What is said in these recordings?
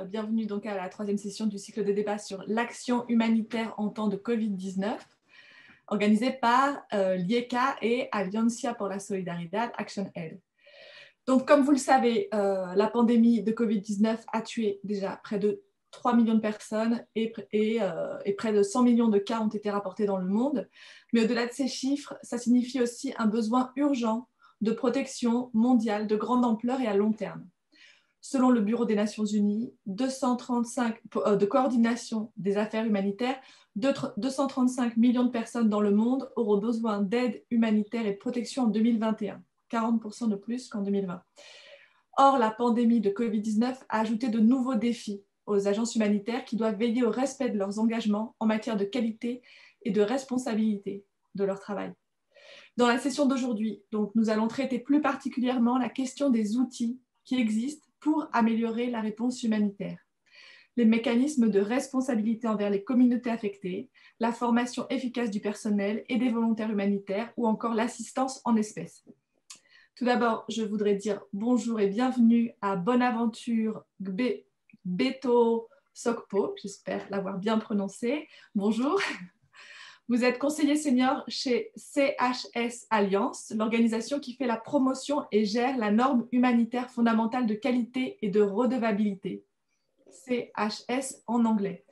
Bienvenue donc à la troisième session du cycle de débat sur l'action humanitaire en temps de Covid-19, organisée par l'IECA et Alianza por la Solidaridad Action Aid. Donc, comme vous le savez, la pandémie de Covid-19 a tué déjà près de 3 millions de personnes et près de 100 millions de cas ont été rapportés dans le monde. Mais au-delà de ces chiffres, ça signifie aussi un besoin urgent de protection mondiale de grande ampleur et à long terme. Selon le Bureau des Nations Unies, de coordination des affaires humanitaires, 235 millions de personnes dans le monde auront besoin d'aide humanitaire et de protection en 2021, 40% de plus qu'en 2020. Or, la pandémie de Covid-19 a ajouté de nouveaux défis aux agences humanitaires qui doivent veiller au respect de leurs engagements en matière de qualité et de responsabilité de leur travail. Dans la session d'aujourd'hui, nous allons traiter plus particulièrement la question des outils qui existent pour améliorer la réponse humanitaire, les mécanismes de responsabilité envers les communautés affectées, la formation efficace du personnel et des volontaires humanitaires ou encore l'assistance en espèces. Tout d'abord, je voudrais dire bonjour et bienvenue à Bonaventure Beto Sokpo, j'espère l'avoir bien prononcé. Bonjour. Vous êtes conseiller senior chez CHS Alliance, l'organisation qui fait la promotion et gère la norme humanitaire fondamentale de qualité et de redevabilité. CHS en anglais.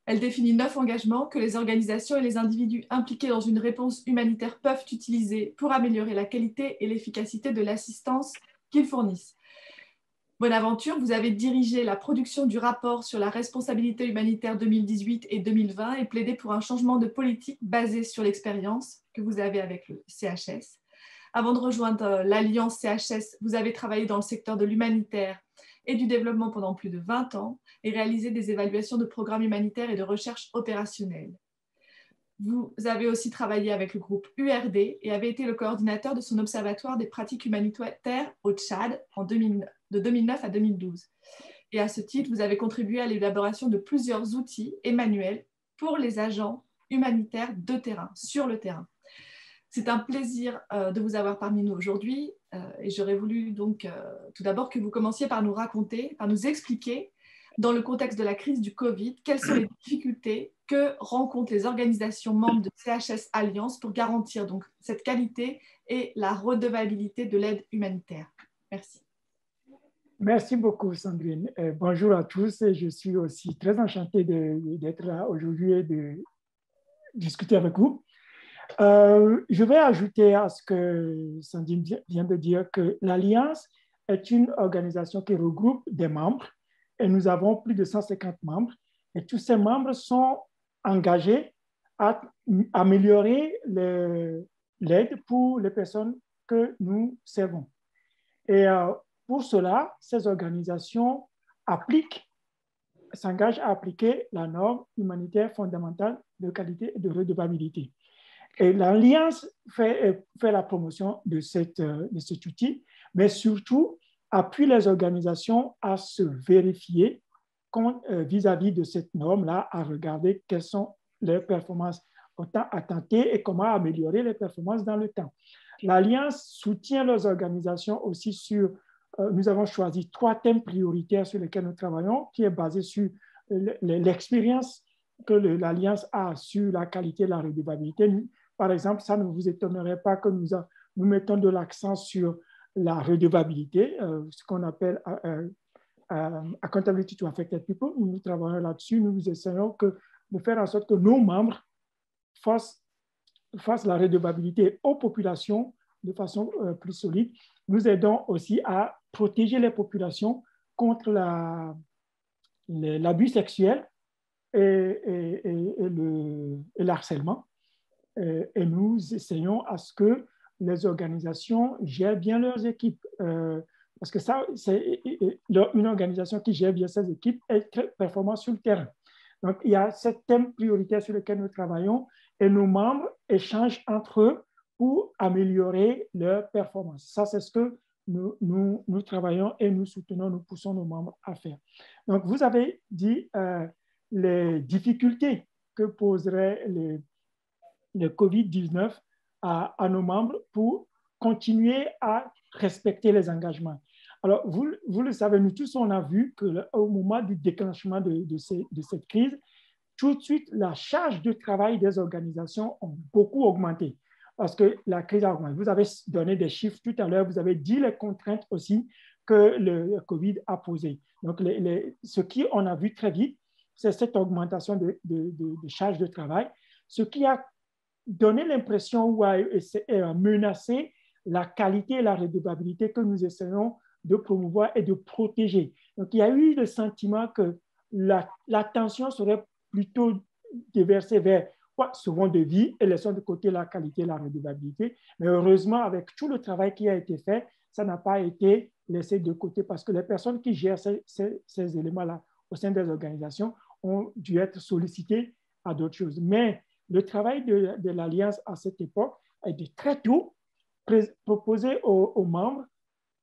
Elle définit 9 engagements que les organisations et les individus impliqués dans une réponse humanitaire peuvent utiliser pour améliorer la qualité et l'efficacité de l'assistance qu'ils fournissent. Bonaventure, vous avez dirigé la production du rapport sur la responsabilité humanitaire 2018 et 2020 et plaidé pour un changement de politique basé sur l'expérience que vous avez avec le CHS. Avant de rejoindre l'Alliance CHS, vous avez travaillé dans le secteur de l'humanitaire et du développement pendant plus de 20 ans et réalisé des évaluations de programmes humanitaires et de recherche opérationnelle. Vous avez aussi travaillé avec le groupe URD et avez été le coordinateur de son observatoire des pratiques humanitaires au Tchad de 2009 à 2012. Et à ce titre, vous avez contribué à l'élaboration de plusieurs outils et manuels pour les agents humanitaires de terrain, sur le terrain. C'est un plaisir de vous avoir parmi nous aujourd'hui et j'aurais voulu donc tout d'abord que vous commenciez par nous raconter, par nous expliquer, dans le contexte de la crise du Covid, quelles sont les difficultés que rencontrent les organisations membres de CHS Alliance pour garantir donc cette qualité et la redevabilité de l'aide humanitaire. Merci. Merci beaucoup, Sandrine. Bonjour à tous. Je suis aussi très enchantée d'être là aujourd'hui et de discuter avec vous. Je vais ajouter à ce que Sandrine vient de dire que l'Alliance est une organisation qui regroupe des membres et nous avons plus de 150 membres et tous ces membres sont engagés à améliorer l'aide pour les personnes que nous servons. Et pour cela, ces organisations s'engagent à appliquer la norme humanitaire fondamentale de qualité et de redevabilité. Et l'Alliance fait la promotion de cet outil, mais surtout appuie les organisations à se vérifier vis-à-vis de cette norme-là, à regarder quelles sont leurs performances au temps à tenter et comment améliorer les performances dans le temps. L'Alliance soutient les organisations aussi sur, nous avons choisi 3 thèmes prioritaires sur lesquels nous travaillons, qui est basé sur l'expérience que l'Alliance a sur la qualité et la redevabilité. Par exemple, ça ne vous étonnerait pas que nous mettons de l'accent sur la redevabilité, ce qu'on appelle accountability to affected people. Nous travaillons là-dessus. Nous essayons de faire en sorte que nos membres fassent la redevabilité aux populations de façon plus solide. Nous aidons aussi à protéger les populations contre l'abus sexuel et le harcèlement. Et nous essayons à ce que les organisations gèrent bien leurs équipes. Parce que ça, c'est une organisation qui gère bien ses équipes est très performante sur le terrain. Donc, il y a ce thème prioritaire sur lequel nous travaillons et nos membres échangent entre eux pour améliorer leur performance. Ça, c'est ce que nous travaillons et nous soutenons, nous poussons nos membres à faire. Donc, vous avez dit les difficultés que poserait le COVID-19 à nos membres pour continuer à respecter les engagements. Alors, vous le savez, nous tous, on a vu qu'au moment du déclenchement de cette crise, tout de suite, la charge de travail des organisations a beaucoup augmenté parce que la crise a augmenté. Vous avez donné des chiffres tout à l'heure, vous avez dit les contraintes aussi que le COVID a posées. Donc, ce qu'on a vu très vite, c'est cette augmentation de charge de travail, ce qui a donné l'impression ou a menacé la qualité et la redevabilité que nous essayons de promouvoir et de protéger. Donc, il y a eu le sentiment que l'attention serait plutôt déversée vers souvent de vie et laissant de côté la qualité et la redevabilité. Mais heureusement, avec tout le travail qui a été fait, ça n'a pas été laissé de côté parce que les personnes qui gèrent ces éléments-là au sein des organisations ont dû être sollicitées à d'autres choses. Mais le travail de l'Alliance à cette époque est de très tôt proposer aux membres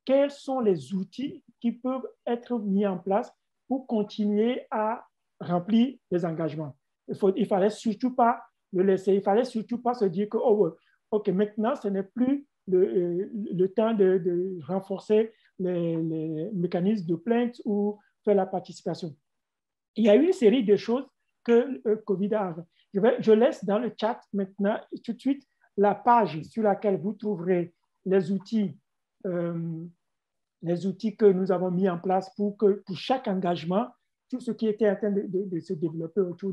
quels sont les outils qui peuvent être mis en place pour continuer à remplir les engagements. Il fallait surtout pas le laisser, il fallait surtout pas se dire que, oh, OK, maintenant, ce n'est plus le temps de renforcer les mécanismes de plainte ou faire la participation. Il y a eu une série de choses que COVID a. Je laisse dans le chat maintenant tout de suite la page sur laquelle vous trouverez les outils que nous avons mis en place pour chaque engagement, tout ce qui était en train de se développer autour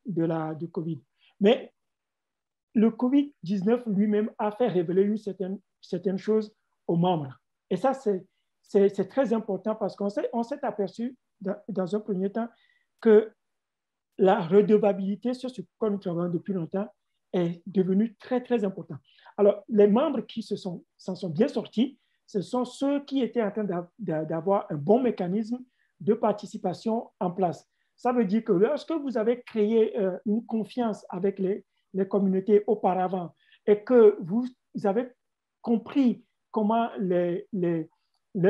du COVID. Mais le COVID-19 lui-même a fait révéler une certaine chose aux membres. Et ça, c'est très important parce qu'on s'est aperçu dans un premier temps que la redevabilité sur ce quoi nous travaillons depuis longtemps est devenue très, très importante. Alors, les membres qui s'en sont bien sortis, ce sont ceux qui étaient en train d'avoir un bon mécanisme de participation en place. Ça veut dire que lorsque vous avez créé une confiance avec les communautés auparavant et que vous avez compris comment les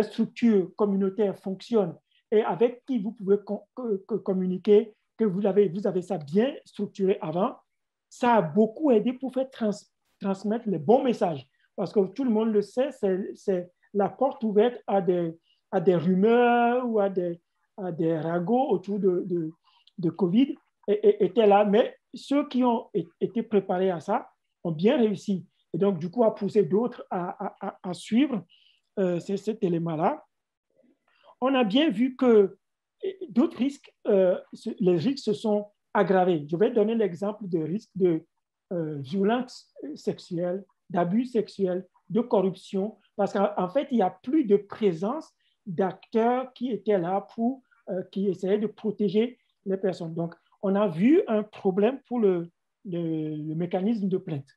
structures communautaires fonctionnent et avec qui vous pouvez communiquer, que vous avez ça bien structuré avant, ça a beaucoup aidé pour faire transmettre les bons messages. Parce que tout le monde le sait, c'est la porte ouverte à des rumeurs ou à des ragots autour de COVID étaient là. Mais ceux qui ont été préparés à ça ont bien réussi. Et donc, du coup, à pousser d'autres à suivre cet élément-là. On a bien vu que d'autres risques, les risques se sont aggravés. Je vais donner l'exemple de risques de violence sexuelle, d'abus sexuels, de corruption, parce qu'en fait, il n'y a plus de présence d'acteurs qui étaient là qui essayaient de protéger les personnes. Donc, on a vu un problème pour le mécanisme de plainte.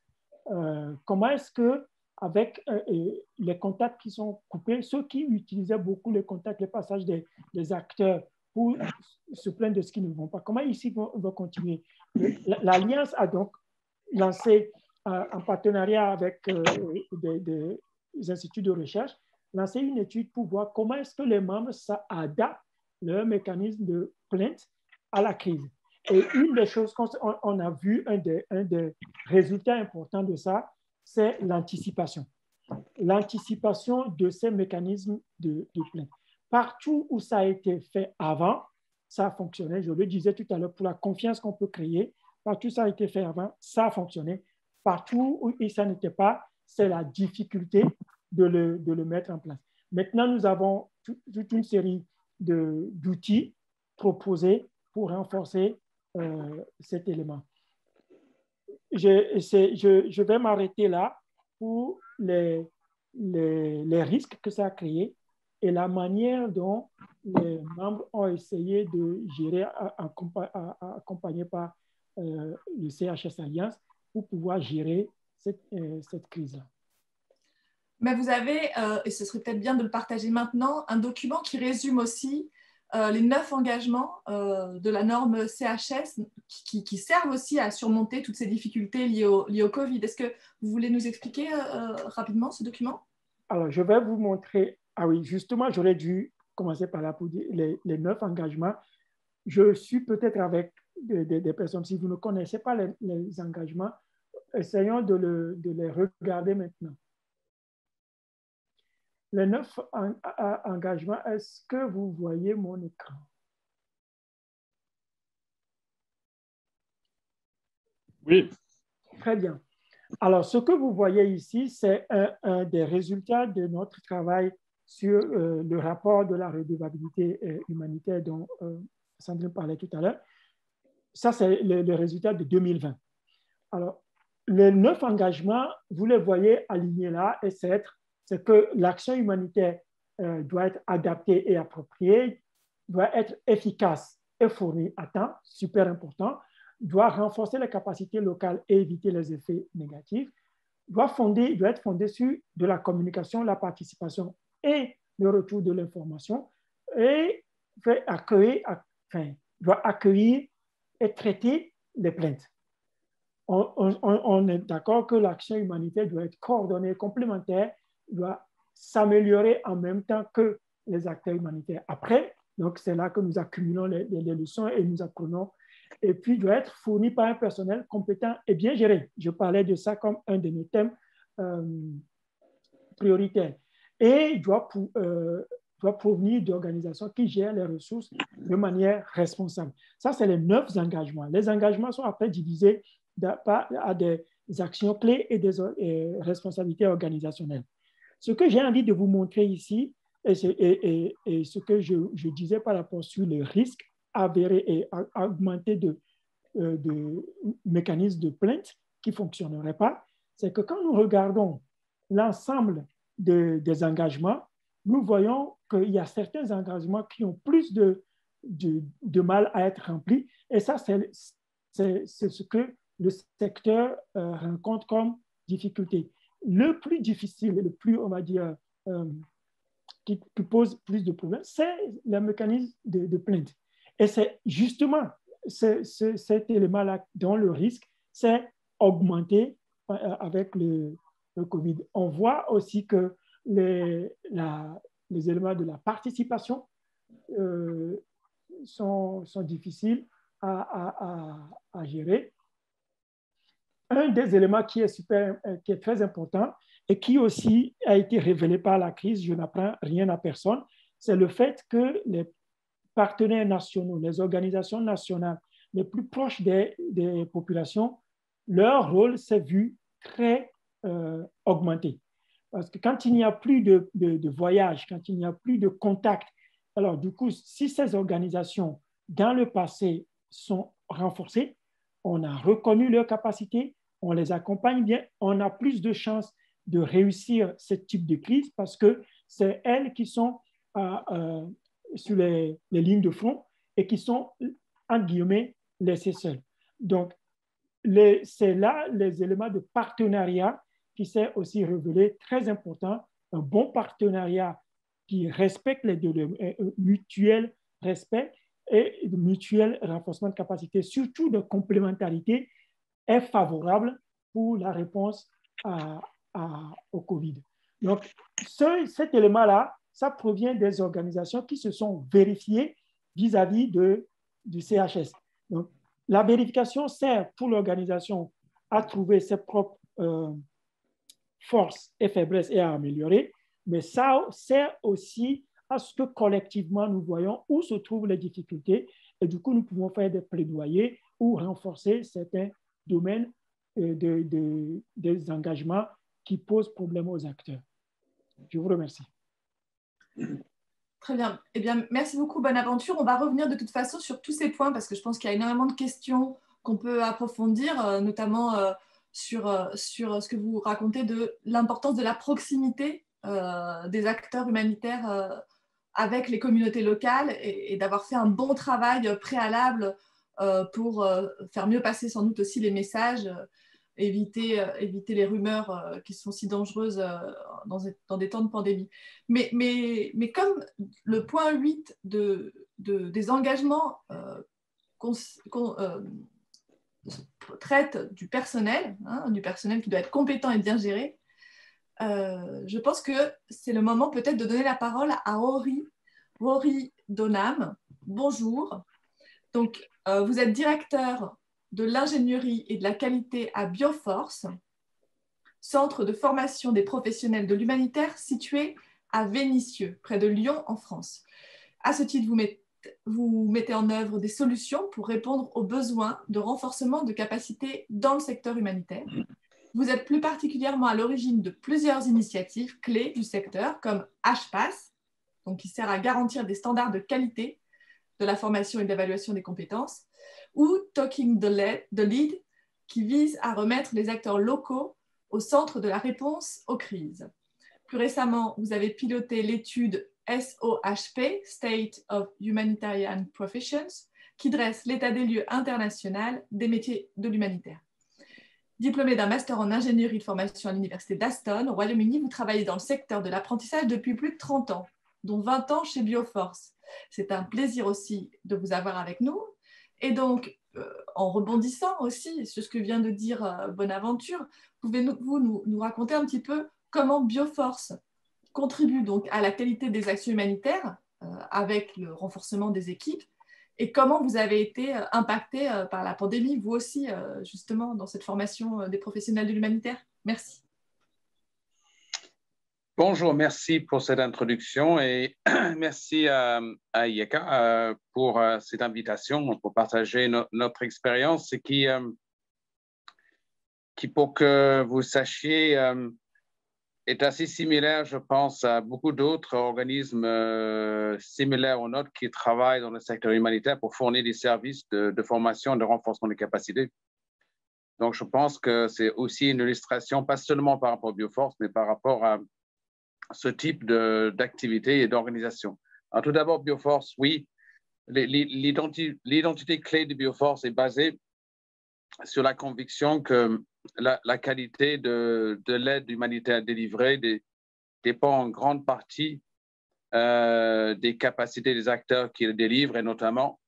Comment est-ce que avec les contacts qui sont coupés, ceux qui utilisaient beaucoup les contacts, les passages des acteurs pour se plaindre de ce qui ne vont pas, comment ici vont continuer? L'Alliance a donc lancé, en partenariat avec des instituts de recherche, lancé une étude pour voir comment est-ce que les membres adaptent leur mécanisme de plainte à la crise. Et une des choses qu'on a vu, un des résultats importants de ça, c'est l'anticipation. L'anticipation de ces mécanismes de plainte. Partout où ça a été fait avant, ça a fonctionné. Je le disais tout à l'heure, pour la confiance qu'on peut créer, partout où ça a été fait avant, ça a fonctionné. Partout où ça n'était pas, c'est la difficulté de le mettre en place. Maintenant, nous avons toute une série d'outils proposés pour renforcer cet élément. Je vais m'arrêter là pour les risques que ça a créé et la manière dont les membres ont essayé de gérer, accompagnés par le CHS Alliance, pour pouvoir gérer cette crise-là. Mais vous avez, et ce serait peut-être bien de le partager maintenant, un document qui résume aussi les 9 engagements de la norme CHS qui servent aussi à surmonter toutes ces difficultés liées au Covid. Est-ce que vous voulez nous expliquer rapidement ce document? Alors, je vais vous montrer. Ah oui, justement, j'aurais dû commencer par là pour dire les 9 engagements. Je suis peut-être avec des personnes, si vous ne connaissez pas les engagements, essayons de les regarder maintenant. les 9 engagements, est-ce que vous voyez mon écran? Oui. Très bien. Alors, ce que vous voyez ici, c'est un des résultats de notre travail sur le rapport de la redevabilité humanitaire dont Sandrine parlait tout à l'heure. Ça, c'est le résultat de 2020. Alors, les 9 engagements, vous les voyez alignés là, et c'est que l'action humanitaire doit être adaptée et appropriée, doit être efficace et fournie à temps, super important, doit renforcer les capacités locales et éviter les effets négatifs, doit être fondé sur de la communication, la participation et le retour de l'information, et doit accueillir et traiter les plaintes. On est d'accord que l'action humanitaire doit être coordonnée, complémentaire, doit s'améliorer en même temps que les acteurs humanitaires. Après, donc c'est là que nous accumulons les leçons et nous apprenons. Et puis, doit être fourni par un personnel compétent et bien géré. Je parlais de ça comme un de nos thèmes prioritaires. Et doit provenir d'organisations qui gèrent les ressources de manière responsable. Ça, c'est les 9 engagements. Les engagements sont après divisés à des actions clés et des responsabilités organisationnelles. Ce que j'ai envie de vous montrer ici, et ce que je disais par rapport sur le risque avéré et augmenté de mécanismes de plainte qui ne fonctionneraient pas, c'est que quand nous regardons l'ensemble des engagements, nous voyons qu'il y a certains engagements qui ont plus de mal à être remplis. Et ça, c'est ce que le secteur rencontre comme difficulté. Le plus difficile, le plus, on va dire, qui pose plus de problèmes, c'est le mécanisme de plainte. Et c'est justement cet élément-là dont le risque s'est augmenté avec le COVID. On voit aussi que les éléments de la participation sont difficiles à gérer. Un des éléments qui est très important et qui aussi a été révélé par la crise, je n'apprends rien à personne, c'est le fait que les partenaires nationaux, les organisations nationales les plus proches des populations, leur rôle s'est vu très augmenté. Parce que quand il n'y a plus de voyage, quand il n'y a plus de contact, alors du coup, si ces organisations dans le passé sont renforcées, on a reconnu leurs capacités, on les accompagne bien, on a plus de chances de réussir ce type de crise parce que c'est elles qui sont sur les lignes de front et qui sont, entre guillemets, laissées seules. Donc, c'est là les éléments de partenariat qui s'est aussi révélé très important. Un bon partenariat qui respecte les deux, mutuel respect et mutuel renforcement de capacité, surtout de complémentarité, est favorable pour la réponse au COVID. Donc, cet élément-là, ça provient des organisations qui se sont vérifiées vis-à-vis du CHS. Donc, la vérification sert pour l'organisation à trouver ses propres forces et faiblesses et à améliorer, mais ça sert aussi à ce que collectivement nous voyons où se trouvent les difficultés et du coup nous pouvons faire des plaidoyers ou renforcer certains domaines des engagements qui posent problème aux acteurs. Je vous remercie. Très bien. Eh bien, merci beaucoup, Bonaventure. On va revenir de toute façon sur tous ces points parce que je pense qu'il y a énormément de questions qu'on peut approfondir, notamment sur ce que vous racontez de l'importance de la proximité des acteurs humanitaires avec les communautés locales et d'avoir fait un bon travail préalable pour faire mieux passer sans doute aussi les messages, éviter les rumeurs qui sont si dangereuses dans des temps de pandémie. Mais comme le point 8 des engagements traite du personnel qui doit être compétent et bien géré, je pense que c'est le moment peut-être de donner la parole à Rory Donham. Bonjour. Donc, vous êtes directeur de l'ingénierie et de la qualité à Bioforce, centre de formation des professionnels de l'humanitaire situé à Vénissieux, près de Lyon, en France. À ce titre, vous mettez en œuvre des solutions pour répondre aux besoins de renforcement de capacités dans le secteur humanitaire. Vous êtes plus particulièrement à l'origine de plusieurs initiatives clés du secteur, comme HPAS, donc qui sert à garantir des standards de qualité de la formation et de l'évaluation des compétences, ou Talking the Lead, qui vise à remettre les acteurs locaux au centre de la réponse aux crises. Plus récemment, vous avez piloté l'étude SOHP, State of Humanitarian Professions, qui dresse l'état des lieux international des métiers de l'humanitaire. Diplômé d'un master en ingénierie de formation à l'université d'Aston, au Royaume-Uni, vous travaillez dans le secteur de l'apprentissage depuis plus de 30 ans, dont 20 ans chez Bioforce. C'est un plaisir aussi de vous avoir avec nous. Et donc, en rebondissant aussi sur ce que vient de dire Bonaventure, pouvez-vous nous raconter un petit peu comment Bioforce contribue donc à la qualité des actions humanitaires avec le renforcement des équipes et comment vous avez été impacté par la pandémie, vous aussi, justement, dans cette formation des professionnels de l'humanitaire? Merci. Bonjour, merci pour cette introduction et merci à IECA pour cette invitation, pour partager notre expérience et qui, pour que vous sachiez, est assez similaire, je pense, à beaucoup d'autres organismes similaires aux nôtres qui travaillent dans le secteur humanitaire pour fournir des services de formation et de renforcement des capacités. Donc, je pense que c'est aussi une illustration, pas seulement par rapport à Bioforce, mais par rapport à ce type d'activité et d'organisation. Alors, tout d'abord, Bioforce, oui, l'identité clé de Bioforce est basée sur la conviction que la qualité de l'aide humanitaire délivrée dépend en grande partie des capacités des acteurs qui le délivrent et notamment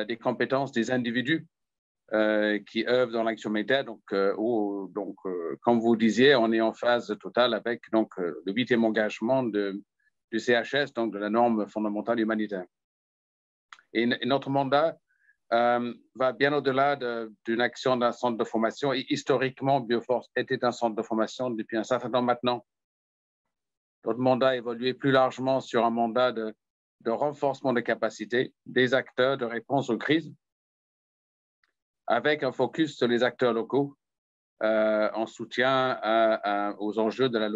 des compétences des individus qui œuvrent dans l'action humanitaire. Donc, comme vous disiez, on est en phase totale avec le 8e engagement du CHS, donc de la norme fondamentale humanitaire. Et notre mandat va bien au-delà d'une action d'un centre de formation. Et historiquement, Bioforce était un centre de formation depuis un certain temps maintenant. Notre mandat a évolué plus largement sur un mandat de renforcement des capacités des acteurs de réponse aux crises, avec un focus sur les acteurs locaux en soutien aux enjeux de la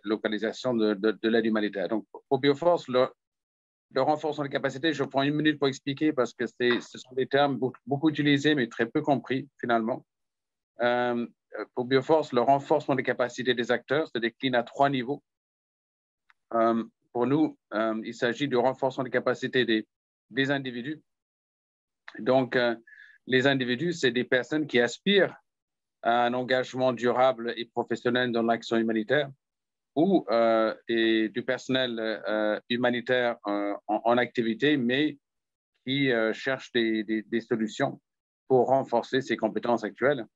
localisation de l'aide humanitaire. Donc, pour Bioforce, le renforcement des capacités, je prends une minute pour expliquer parce que ce sont des termes beaucoup utilisés mais très peu compris finalement. Pour Bioforce, le renforcement des capacités des acteurs se décline à 3 niveaux. Pour nous, il s'agit du renforcement des capacités des individus. Donc, les individus, c'est des personnes qui aspirent à un engagement durable et professionnel dans l'action humanitaire ou du personnel humanitaire en activité, mais qui cherchent des solutions pour renforcer ses compétences actuelles.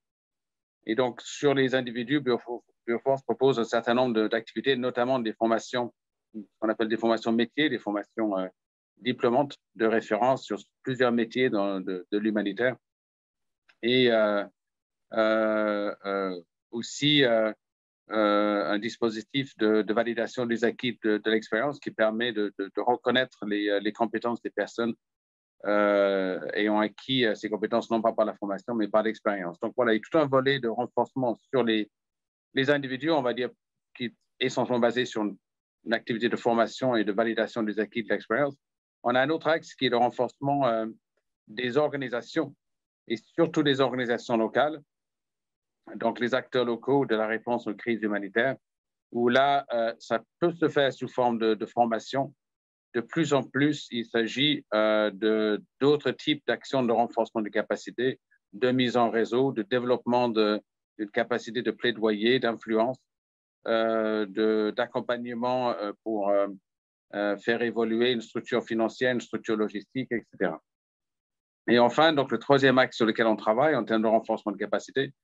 Et donc, sur les individus, Bioforce propose un certain nombre d'activités, notamment des formations, qu'on appelle des formations métiers, des formations diplômantes de référence sur plusieurs métiers de l'humanitaire. Et aussi un dispositif de validation des acquis de l'expérience qui permet de reconnaître les compétences des personnes ayant acquis ces compétences non pas par la formation, mais par l'expérience. Donc voilà, il y a tout un volet de renforcement sur les individus, on va dire, qui est essentiellement basé sur une activité de formation et de validation des acquis de l'expérience. On a un autre axe qui est le renforcement des organisations et surtout des organisations locales, donc les acteurs locaux de la réponse aux crises humanitaires, où là, ça peut se faire sous forme de formation. De plus en plus, il s'agit d'autres types d'actions de renforcement de capacités, de mise en réseau, de développement d'une capacité de plaidoyer, d'influence, d'accompagnement pour faire évoluer une structure financière, une structure logistique, etc. Et enfin, donc, le troisième axe sur lequel on travaille en termes de renforcement de capacité,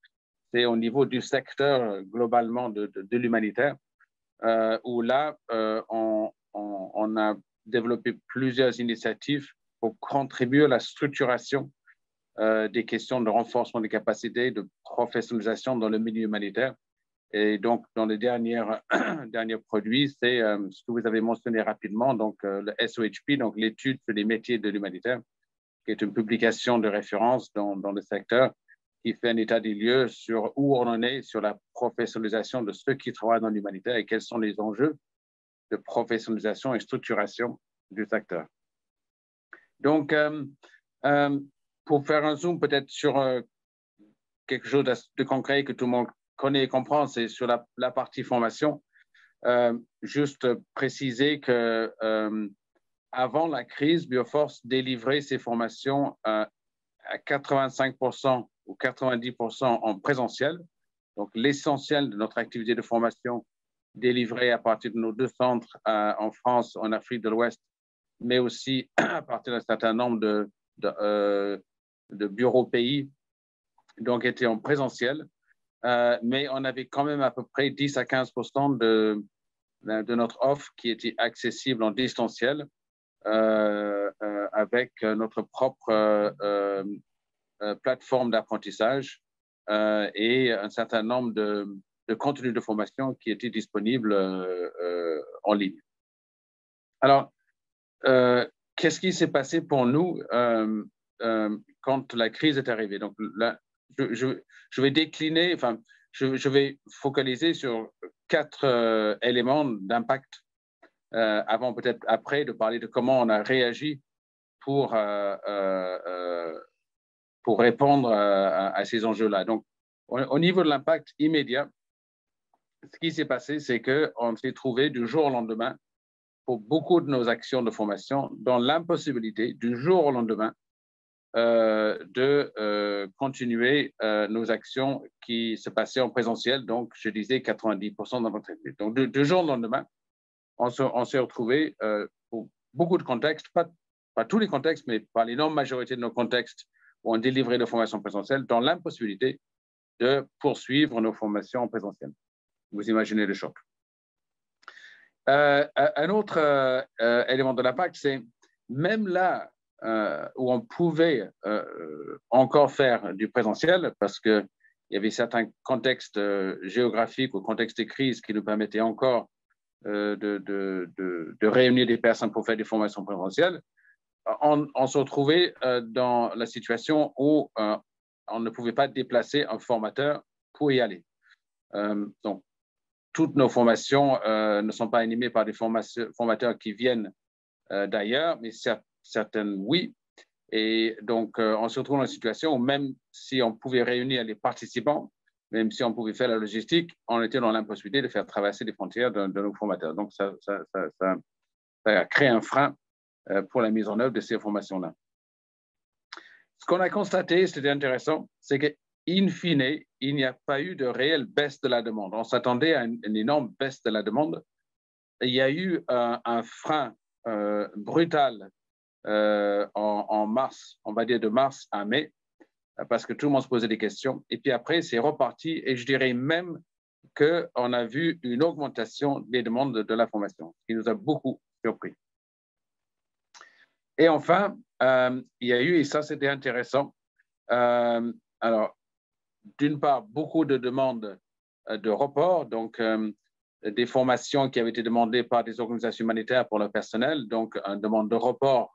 c'est au niveau du secteur globalement de l'humanitaire, où là, on a développé plusieurs initiatives pour contribuer à la structuration des questions de renforcement des capacités, de professionnalisation dans le milieu humanitaire Et donc, dans les derniers produits, c'est ce que vous avez mentionné rapidement, donc le SOHP, donc l'étude sur les métiers de l'humanitaire, qui est une publication de référence dans le secteur, qui fait un état des lieux sur où on en est sur la professionnalisation de ceux qui travaillent dans l'humanitaire et quels sont les enjeux de professionnalisation et structuration du secteur. Donc, pour faire un zoom peut-être sur quelque chose de concret que tout le monde connaît et comprend, c'est sur la partie formation. Juste préciser que avant la crise, Bioforce délivrait ses formations à 85% ou 90% en présentiel. Donc, l'essentiel de notre activité de formation délivrée à partir de nos 2 centres en France, en Afrique de l'Ouest, mais aussi à partir d'un certain nombre de bureaux pays, donc était en présentiel. Mais on avait quand même à peu près 10 à 15% de notre offre qui était accessible en distanciel avec notre propre plateforme d'apprentissage et un certain nombre de contenus de formation qui étaient disponibles en ligne. Alors, qu'est-ce qui s'est passé pour nous quand la crise est arrivée? Donc, là, je vais décliner, enfin, je vais focaliser sur 4 éléments d'impact avant, peut-être après, de parler de comment on a réagi pour répondre à ces enjeux-là. Donc, au niveau de l'impact immédiat, ce qui s'est passé, c'est qu'on s'est trouvé du jour au lendemain, pour beaucoup de nos actions de formation, dans l'impossibilité du jour au lendemain de continuer nos actions qui se passaient en présentiel, donc je disais 90% dans notre activité. Donc, du jour au lendemain, on s'est retrouvé pour beaucoup de contextes, pas tous les contextes, mais par l'énorme majorité de nos contextes où on délivrait nos formations présentielles, dans l'impossibilité de poursuivre nos formations en présentiel. Vous imaginez le choc. Un autre élément de l'impact, c'est même là où on pouvait encore faire du présentiel, parce qu'il y avait certains contextes géographiques ou contextes de crise qui nous permettaient encore de réunir des personnes pour faire des formations présentielles, on se retrouvait dans la situation où on ne pouvait pas déplacer un formateur pour y aller. Donc, toutes nos formations ne sont pas animées par des formateurs qui viennent d'ailleurs, mais certaines, oui. Et donc, on se retrouve dans une situation où même si on pouvait réunir les participants, même si on pouvait faire la logistique, on était dans l'impossibilité de faire traverser les frontières de nos formateurs. Donc, ça a créé un frein pour la mise en œuvre de ces formations-là. Ce qu'on a constaté, c'était intéressant, c'est qu'in fine, il n'y a pas eu de réelle baisse de la demande. On s'attendait à une énorme baisse de la demande. Il y a eu un frein brutal en mars, on va dire de mars à mai, parce que tout le monde se posait des questions. Et puis après, c'est reparti. Et je dirais même qu'on a vu une augmentation des demandes de la formation, ce qui nous a beaucoup surpris. Et enfin, il y a eu, et ça c'était intéressant, alors, d'une part, beaucoup de demandes de report, donc des formations qui avaient été demandées par des organisations humanitaires pour leur personnel, donc une demande de report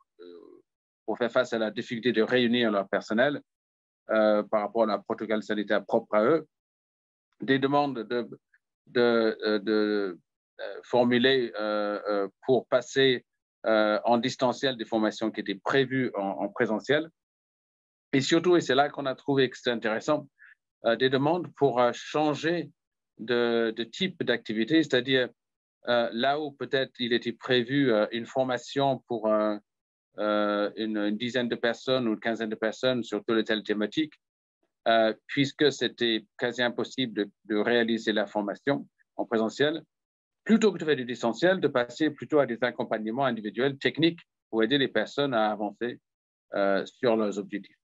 pour faire face à la difficulté de réunir leur personnel par rapport à la protocole sanitaire propre à eux, des demandes de formuler pour passer en distanciel des formations qui étaient prévues en présentiel. Et surtout, et c'est là qu'on a trouvé que c'était intéressant, des demandes pour changer de type d'activité, c'est-à-dire là où peut-être il était prévu une formation pour une dizaine de personnes ou une quinzaine de personnes sur telle ou telle thématique, puisque c'était quasi impossible de réaliser la formation en présentiel, plutôt que de faire du distanciel, de passer plutôt à des accompagnements individuels techniques pour aider les personnes à avancer sur leurs objectifs.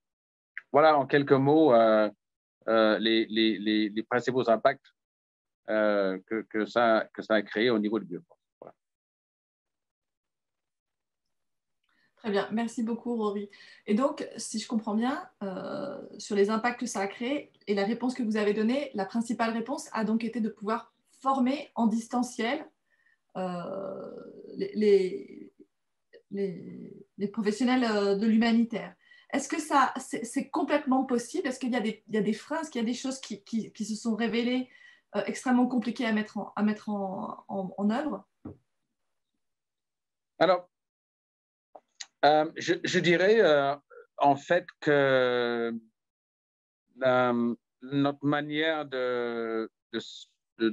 Voilà en quelques mots les principaux impacts que ça a créé au niveau de Bioforce. Voilà. Très bien, merci beaucoup Rory. Et donc, si je comprends bien, sur les impacts que ça a créé et la réponse que vous avez donnée, la principale réponse a donc été de pouvoir former en distanciel les, les professionnels de l'humanitaire. Est-ce que ça, c'est complètement possible? Est-ce qu'il y a des freins, est-ce qu'il y a des choses qui se sont révélées extrêmement compliquées à mettre en œuvre? Alors, je dirais en fait que notre manière de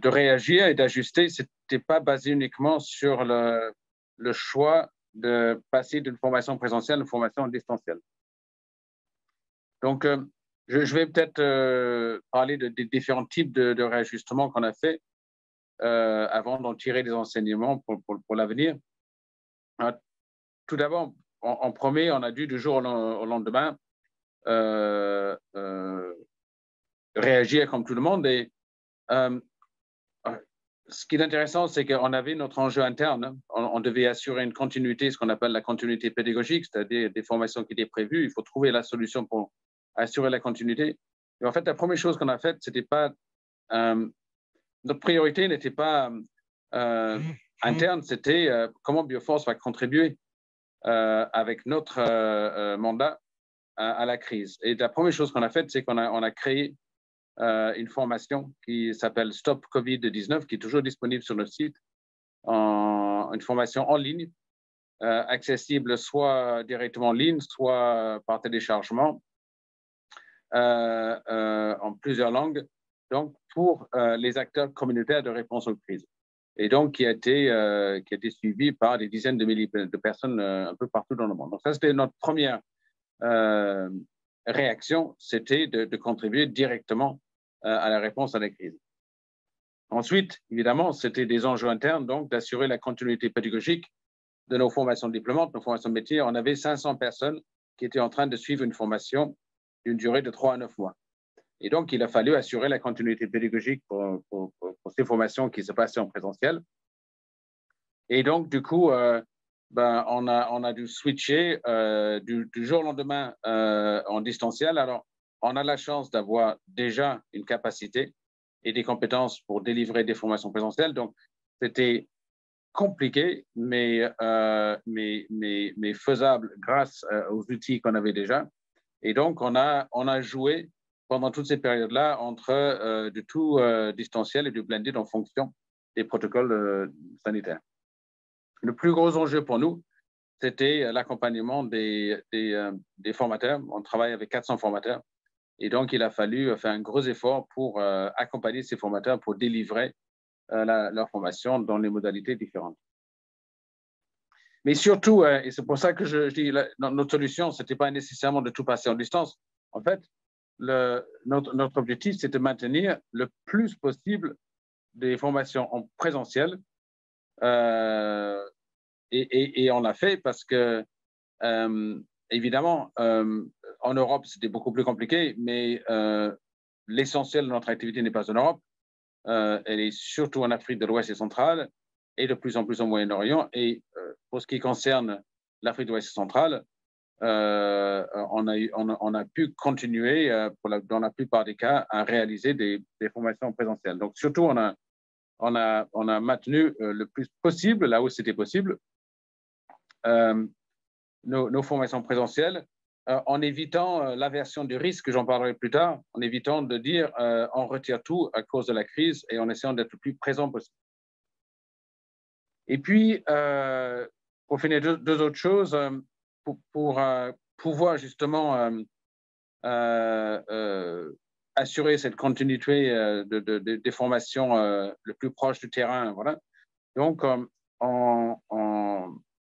réagir et d'ajuster, ce n'était pas basé uniquement sur le choix de passer d'une formation présentielle à une formation distancielle. Donc, je vais peut-être parler des différents types de réajustements qu'on a fait avant d'en tirer des enseignements pour l'avenir. Tout d'abord, en premier, on a dû du jour au lendemain réagir comme tout le monde. Et ce qui est intéressant, c'est qu'on avait notre enjeu interne. On devait assurer une continuité, ce qu'on appelle la continuité pédagogique, c'est-à-dire des formations qui étaient prévues. Il faut trouver la solution pour assurer la continuité. Et en fait, la première chose qu'on a faite, c'était pas notre priorité n'était pas interne, c'était comment Bioforce va contribuer avec notre mandat à la crise. Et la première chose qu'on a faite, c'est qu'on a créé une formation qui s'appelle Stop Covid-19, qui est toujours disponible sur notre site, une formation en ligne, accessible soit directement en ligne, soit par téléchargement, en plusieurs langues, donc pour les acteurs communautaires de réponse aux crises. Et donc qui a été suivi par des dizaines de milliers de personnes un peu partout dans le monde. Donc ça, c'était notre première réaction, c'était de contribuer directement à la réponse à la crise. Ensuite, évidemment, c'était des enjeux internes, donc d'assurer la continuité pédagogique de nos formations diplômantes, nos formations de métier. On avait 500 personnes qui étaient en train de suivre une formation d'une durée de 3 à 9 mois. Et donc, il a fallu assurer la continuité pédagogique pour ces formations qui se passaient en présentiel. Et donc, du coup, on a dû switcher du jour au lendemain en distanciel. Alors, on a la chance d'avoir déjà une capacité et des compétences pour délivrer des formations présentielles. Donc, c'était compliqué, mais faisable grâce aux outils qu'on avait déjà. Et donc, on a joué pendant toutes ces périodes-là entre du tout distanciel et du blended en fonction des protocoles sanitaires. Le plus gros enjeu pour nous, c'était l'accompagnement des formateurs. On travaille avec 400 formateurs. Et donc, il a fallu faire un gros effort pour accompagner ces formateurs pour délivrer leur formation dans les modalités différentes. Mais surtout, et c'est pour ça que je dis notre solution, ce n'était pas nécessairement de tout passer en distance. En fait, notre objectif, c'est de maintenir le plus possible des formations en présentiel. Et on l'a fait parce que, évidemment, en Europe, c'était beaucoup plus compliqué, mais l'essentiel de notre activité n'est pas en Europe. Elle est surtout en Afrique de l'Ouest et centrale et de plus en plus au Moyen-Orient. Et pour ce qui concerne l'Afrique de l'Ouest et centrale, on a pu continuer, dans la plupart des cas, à réaliser des formations présentielles. Donc, surtout, on a maintenu le plus possible, là où c'était possible, nos formations présentielles, en évitant l'aversion du risque, j'en parlerai plus tard, en évitant de dire on retire tout à cause de la crise et en essayant d'être le plus présent possible. Et puis, pour finir, deux autres choses, pour pouvoir justement assurer cette continuité des formations le plus proche du terrain. Voilà. Donc,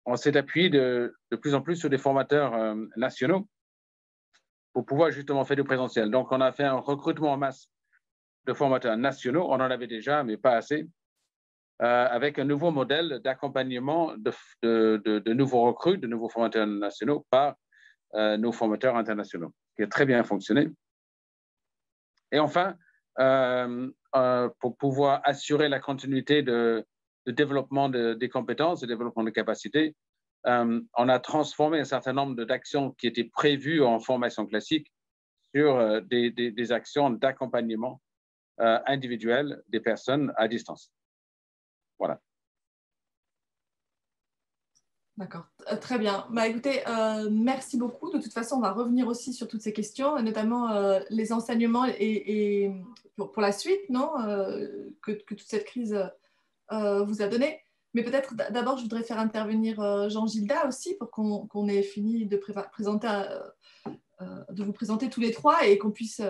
on s'est appuyé de plus en plus sur des formateurs nationaux pour pouvoir justement faire du présentiel. Donc, on a fait un recrutement en masse de formateurs nationaux. On en avait déjà, mais pas assez, avec un nouveau modèle d'accompagnement de nouveaux recrues, de nouveaux formateurs nationaux par nos formateurs internationaux, qui a très bien fonctionné. Et enfin, pour pouvoir assurer la continuité de développement des compétences, de développement de capacités, on a transformé un certain nombre d'actions qui étaient prévues en formation classique sur des actions d'accompagnement individuel des personnes à distance. Voilà. D'accord, très bien. Bah, écoutez, merci beaucoup. De toute façon, on va revenir aussi sur toutes ces questions, et notamment les enseignements et pour la suite, non, que toute cette crise vous a donné. Mais peut-être d'abord, je voudrais faire intervenir Jean Gilda aussi pour qu'on ait fini de vous présenter tous les trois et qu'on puisse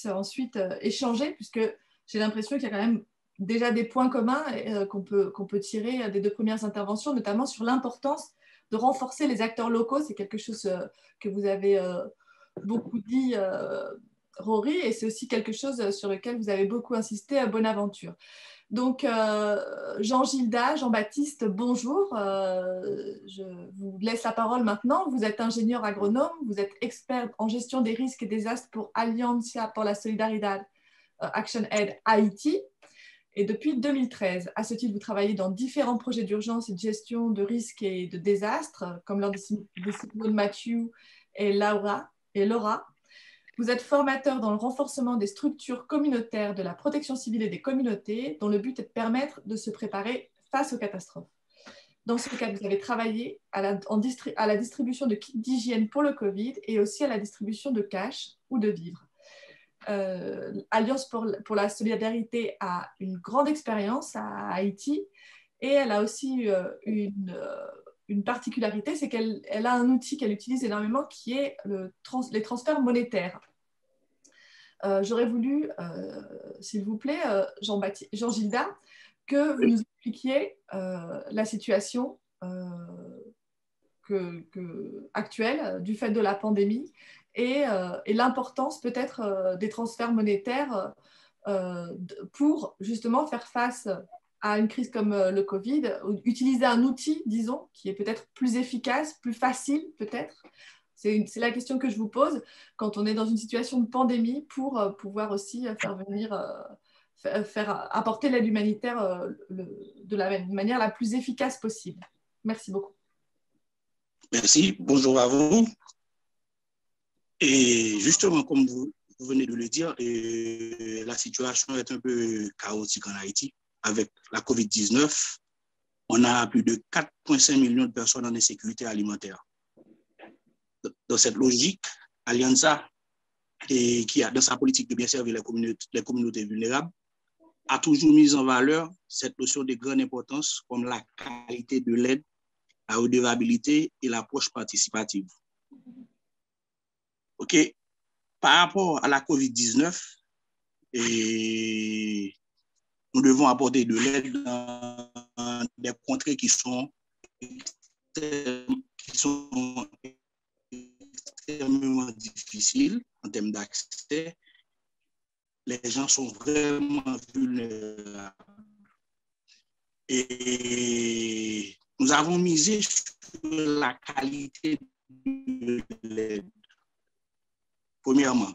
ensuite échanger, puisque j'ai l'impression qu'il y a quand même déjà des points communs qu'on peut tirer des deux premières interventions, notamment sur l'importance de renforcer les acteurs locaux. C'est quelque chose que vous avez beaucoup dit, Rory, et c'est aussi quelque chose sur lequel vous avez beaucoup insisté à Bonaventure. Donc, Jean Gilda, Jean-Baptiste, bonjour. Je vous laisse la parole maintenant. Vous êtes ingénieur agronome, vous êtes expert en gestion des risques et désastres pour Alianza por la Solidaridad Action Aid Haïti. Et depuis 2013, à ce titre, vous travaillez dans différents projets d'urgence et de gestion de risques et de désastres, comme lors des cyclones Matthew et Laura. Vous êtes formateur dans le renforcement des structures communautaires de la protection civile et des communautés, dont le but est de permettre de se préparer face aux catastrophes. Dans ce cadre, vous avez travaillé à la distribution de kits d'hygiène pour le Covid et aussi à la distribution de cash ou de vivres. Alliance pour la solidarité a une grande expérience à Haïti et elle a aussi une particularité, c'est qu'elle a un outil qu'elle utilise énormément qui est les transferts monétaires. J'aurais voulu, s'il vous plaît, Jean Gilda, que vous nous expliquiez la situation actuelle du fait de la pandémie et l'importance peut-être des transferts monétaires pour justement faire face à une crise comme le Covid, utiliser un outil, disons, qui est peut-être plus efficace, plus facile peut-être. C'est la question que je vous pose quand on est dans une situation de pandémie pour pouvoir aussi apporter l'aide humanitaire de la manière la plus efficace possible. Merci beaucoup. Merci, bonjour à vous. Et justement, comme vous venez de le dire, la situation est un peu chaotique en Haïti. Avec la COVID-19, on a plus de 4,5 millions de personnes en insécurité alimentaire. Dans cette logique, Alianza, qui a dans sa politique de bien servir les communautés vulnérables, a toujours mis en valeur cette notion de grande importance comme la qualité de l'aide, la redevabilité et l'approche participative. OK. Par rapport à la COVID-19, nous devons apporter de l'aide dans des contrées qui sont extrêmement difficiles en termes d'accès. Les gens sont vraiment vulnérables. Et nous avons misé sur la qualité de l'aide. Premièrement,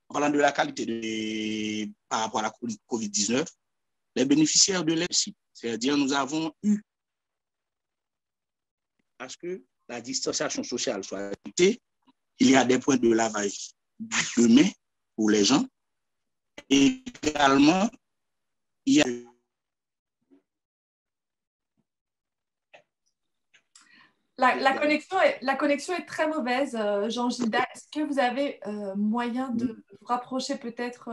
en parlant de la qualité par rapport à la COVID-19, les bénéficiaires de l'aide, c'est-à-dire nous avons eu à ce que la distanciation sociale soit respectée, il y a des points de lavage de mains pour les gens. Et également, il y a la connexion est très mauvaise, Jean Gilda. Est-ce que vous avez moyen de vous rapprocher peut-être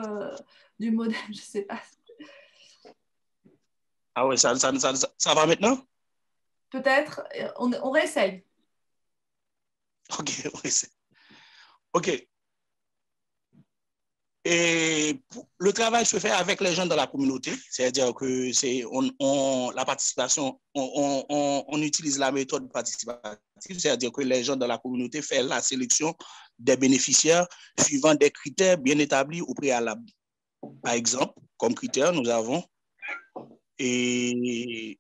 du modem? Je ne sais pas. Ah ouais, ça va maintenant? Peut-être. On réessaye. OK, on réessaye. OK. Et le travail se fait avec les gens dans la communauté, c'est-à-dire que la participation, on utilise la méthode participative, c'est-à-dire que les gens dans la communauté font la sélection des bénéficiaires suivant des critères bien établis au préalable. Par exemple, comme critères, nous avons les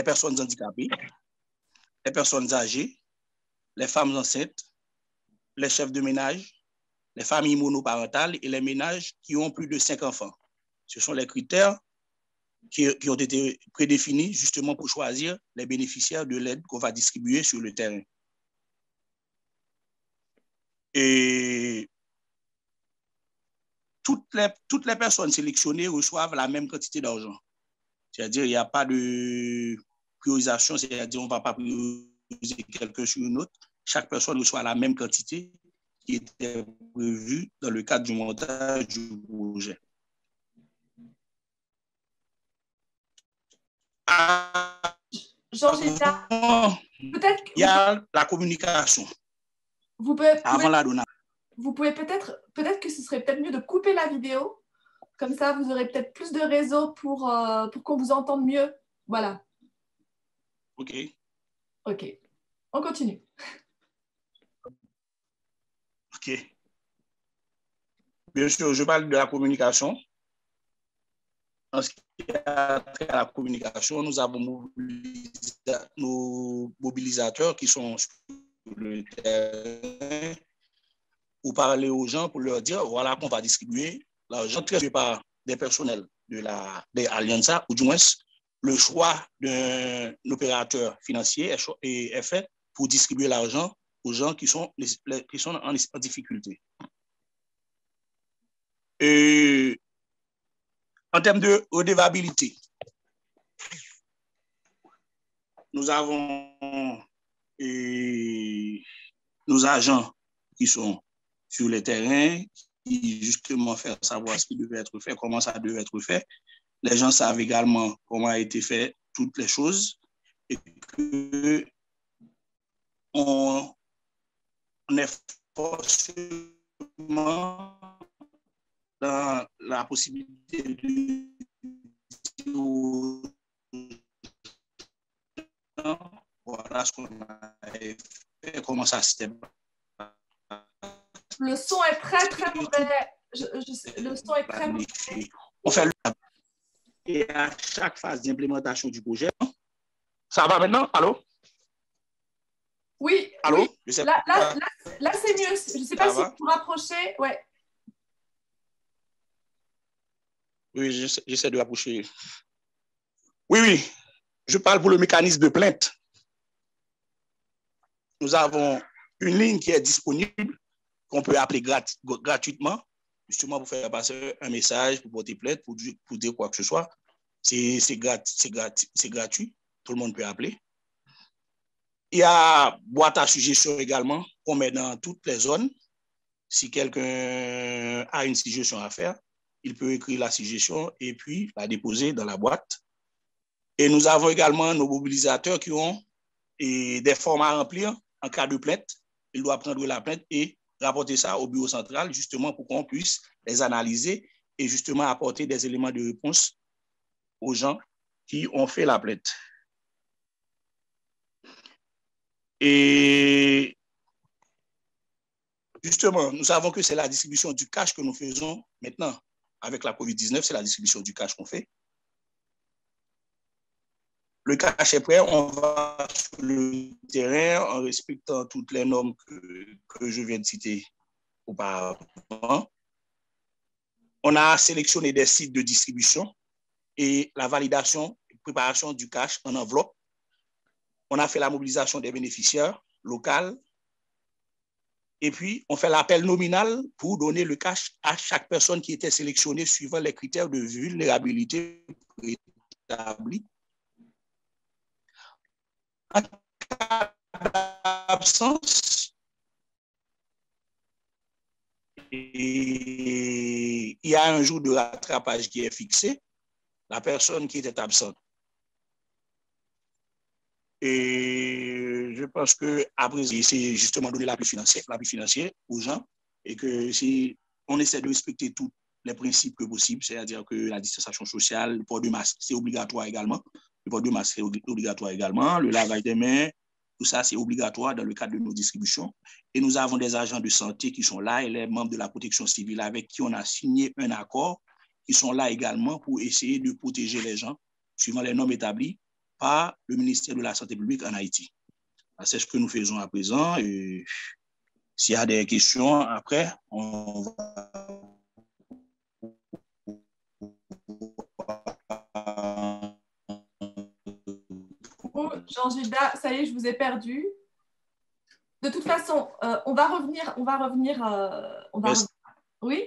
personnes handicapées, les personnes âgées, les femmes enceintes, les chefs de ménage, les familles monoparentales et les ménages qui ont plus de 5 enfants. Ce sont les critères qui ont été prédéfinis justement pour choisir les bénéficiaires de l'aide qu'on va distribuer sur le terrain. Et toutes les personnes sélectionnées reçoivent la même quantité d'argent. C'est-à-dire, il n'y a pas de priorisation, c'est-à-dire, on ne va pas prioriser quelqu'un sur une autre. Chaque personne reçoit la même quantité qui était prévue dans le cadre du montage du projet. Georges, peut-être il y a la communication. Avant la donation. Vous pouvez peut-être que ce serait peut-être mieux de couper la vidéo. Comme ça, vous aurez peut-être plus de réseau pour qu'on vous entende mieux. Voilà. OK. OK. On continue. OK. Bien sûr, je parle de la communication. En ce qui a trait à la communication, nous avons nos mobilisateurs qui sont sur le terrain pour parler aux gens, pour leur dire, voilà qu'on va distribuer l'argent traité par des personnels de Alianza, ou du moins, le choix d'un opérateur financier est fait pour distribuer l'argent aux gens qui sont en difficulté. Et en termes de redevabilité, nous avons nos agents qui sont sur le terrain, qui justement font savoir ce qui devait être fait, comment ça devait être fait. Les gens savent également comment a été fait toutes les choses et qu'on est forcément dans la possibilité de voilà ce qu'on a fait, comment ça se fait. Le son est très, très mauvais. Le son est très mauvais. On fait et à chaque phase d'implémentation du projet. Ça va maintenant? Allô? Oui. Allô? Oui. Là c'est mieux. Je ne sais pas si vous rapprochez. Ouais. Oui, j'essaie de rapprocher. Oui. Je parle pour le mécanisme de plainte. Nous avons une ligne qui est disponible, qu'on peut appeler gratuitement, justement pour faire passer un message, pour porter plainte, pour dire quoi que ce soit. C'est gratuit. Tout le monde peut appeler. Il y a boîte à suggestions également qu'on met dans toutes les zones. Si quelqu'un a une suggestion à faire, il peut écrire la suggestion et puis la déposer dans la boîte. Et nous avons également nos mobilisateurs qui ont des formes à remplir en cas de plainte. Ils doivent prendre la plainte et rapporter ça au bureau central, justement pour qu'on puisse les analyser et justement apporter des éléments de réponse aux gens qui ont fait la plainte. Et justement, nous savons que c'est la distribution du cash que nous faisons maintenant. Avec la COVID-19, c'est la distribution du cash qu'on fait. Le cash est prêt, on va sur le terrain en respectant toutes les normes que je viens de citer auparavant. On a sélectionné des sites de distribution et la validation et préparation du cash en enveloppe. On a fait la mobilisation des bénéficiaires locaux. Et puis, on fait l'appel nominal pour donner le cash à chaque personne qui était sélectionnée suivant les critères de vulnérabilité préétablis. En cas d'absence, il y a un jour de rattrapage qui est fixé. La personne qui était absente. Et je pense qu'après, c'est justement donner l'appui financier aux gens et que si on essaie de respecter tous les principes que possible, c'est-à-dire que la distanciation sociale, le port de masque, c'est obligatoire également. Le port de masque, c'est obligatoire également. Le lavage des mains, tout ça, c'est obligatoire dans le cadre de nos distributions. Et nous avons des agents de santé qui sont là et les membres de la protection civile avec qui on a signé un accord, qui sont là également pour essayer de protéger les gens suivant les normes établies par le ministère de la Santé publique en Haïti. C'est ce que nous faisons à présent. Et s'il y a des questions, après, on va Jean-Gilda, ça y est, je vous ai perdu. De toute façon, on va revenir. Oui.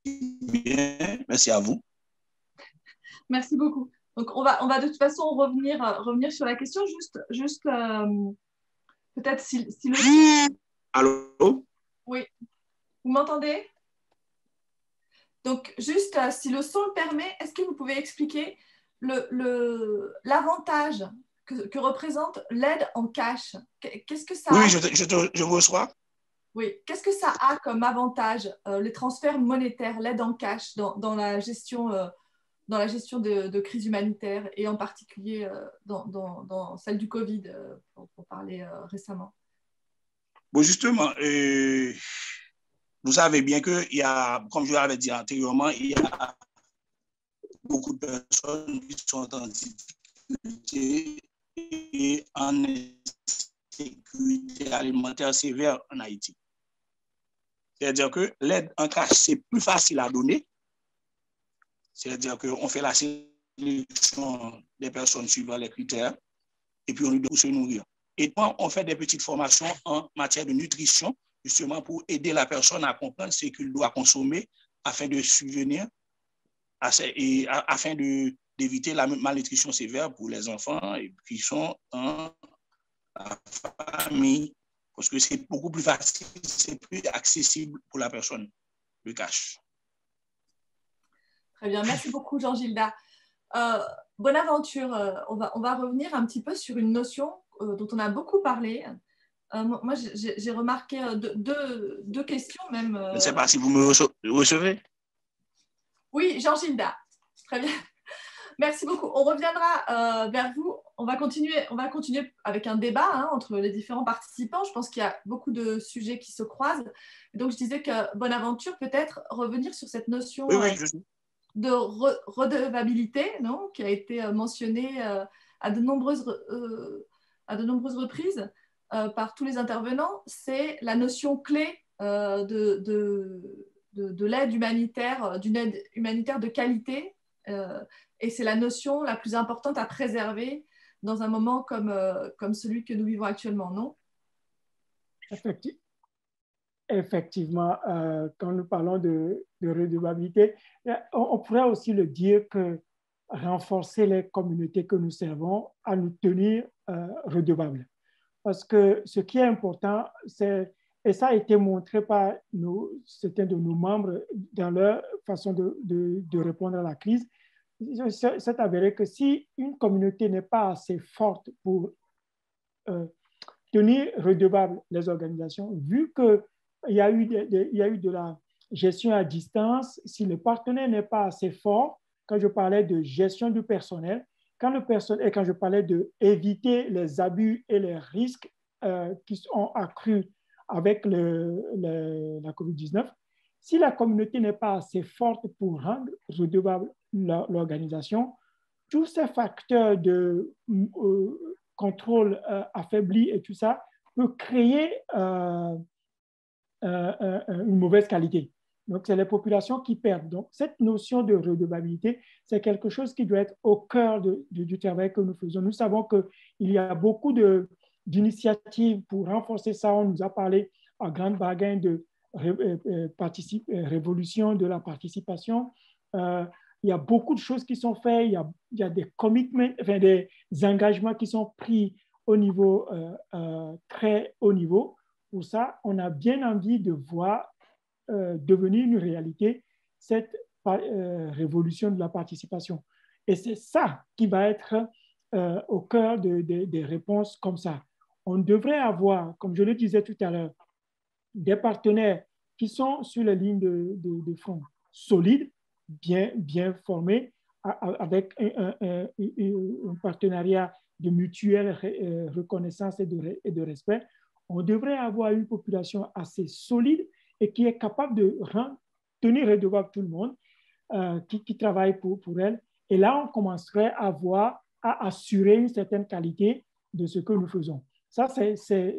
Bien, merci à vous. Merci beaucoup. Donc, on va de toute façon revenir sur la question. Juste peut-être si le... Allô? Oui. Vous m'entendez? Donc, juste si le son le permet, est-ce que vous pouvez expliquer l'avantage que représente l'aide en cash? Qu'est-ce que ça a? Oui, je vous reçois. Oui, qu'est-ce que ça a comme avantage, les transferts monétaires, l'aide en cash dans la gestion de crise humanitaire et en particulier dans celle du Covid, pour parler récemment? Bon, justement, vous savez bien que il y a, comme je l'avais dit antérieurement, il y a beaucoup de personnes qui sont en difficulté et en insécurité alimentaire sévère en Haïti. C'est-à-dire que l'aide en cash, c'est plus facile à donner. C'est-à-dire qu'on fait la sélection des personnes suivant les critères et puis on lui donne pour se nourrir. Et puis, on fait des petites formations en matière de nutrition, justement pour aider la personne à comprendre ce qu'il doit consommer afin de subvenir et afin d'éviter la malnutrition sévère pour les enfants qui sont en famille. Parce que c'est beaucoup plus facile, c'est plus accessible pour la personne, le cash. Très bien, merci beaucoup Jean-Gilda. Bonaventure, on va revenir un petit peu sur une notion dont on a beaucoup parlé. Moi, j'ai remarqué deux questions même. Je ne sais pas si vous me recevez. Oui, Jean-Gilda, très bien. Merci beaucoup. On reviendra vers vous. On va continuer avec un débat entre les différents participants. Je pense qu'il y a beaucoup de sujets qui se croisent. Donc, je disais que Bonaventure, peut-être revenir sur cette notion de redevabilité, non, qui a été mentionnée à de nombreuses reprises par tous les intervenants. C'est la notion clé de l'aide humanitaire, d'une aide humanitaire de qualité. Et c'est la notion la plus importante à préserver dans un moment comme celui que nous vivons actuellement, non? Effectivement, quand nous parlons de redevabilité, on pourrait aussi le dire que renforcer les communautés que nous servons à nous tenir redevables. Parce que ce qui est important, et ça a été montré par certains de nos membres dans leur façon de répondre à la crise, c'est avéré que si une communauté n'est pas assez forte pour tenir redevables les organisations, vu qu'il y a eu de la gestion à distance, si le partenaire n'est pas assez fort, quand je parlais de gestion du personnel, quand je parlais d'éviter les abus et les risques qui sont accrus avec la COVID-19, si la communauté n'est pas assez forte pour rendre redevable l'organisation, tous ces facteurs de contrôle affaibli et tout ça peut créer une mauvaise qualité. Donc, c'est les populations qui perdent. Donc, cette notion de redevabilité, c'est quelque chose qui doit être au cœur du travail que nous faisons. Nous savons qu'il y a beaucoup d'initiatives pour renforcer ça. On nous a parlé à grande bargaine de révolution de la participation. Il y a beaucoup de choses qui sont faites. Il y a des commitments, enfin des engagements qui sont pris au niveau, très haut niveau. Pour ça, on a bien envie de voir devenir une réalité cette révolution de la participation. Et c'est ça qui va être au cœur des réponses comme ça. On devrait avoir, comme je le disais tout à l'heure, des partenaires qui sont sur les lignes de front solides, bien formés, avec un partenariat de mutuelle reconnaissance et de respect. On devrait avoir une population assez solide et qui est capable de tenir redevable tout le monde, qui travaille pour elle. Et là, on commencerait à assurer une certaine qualité de ce que nous faisons. Ça, c'est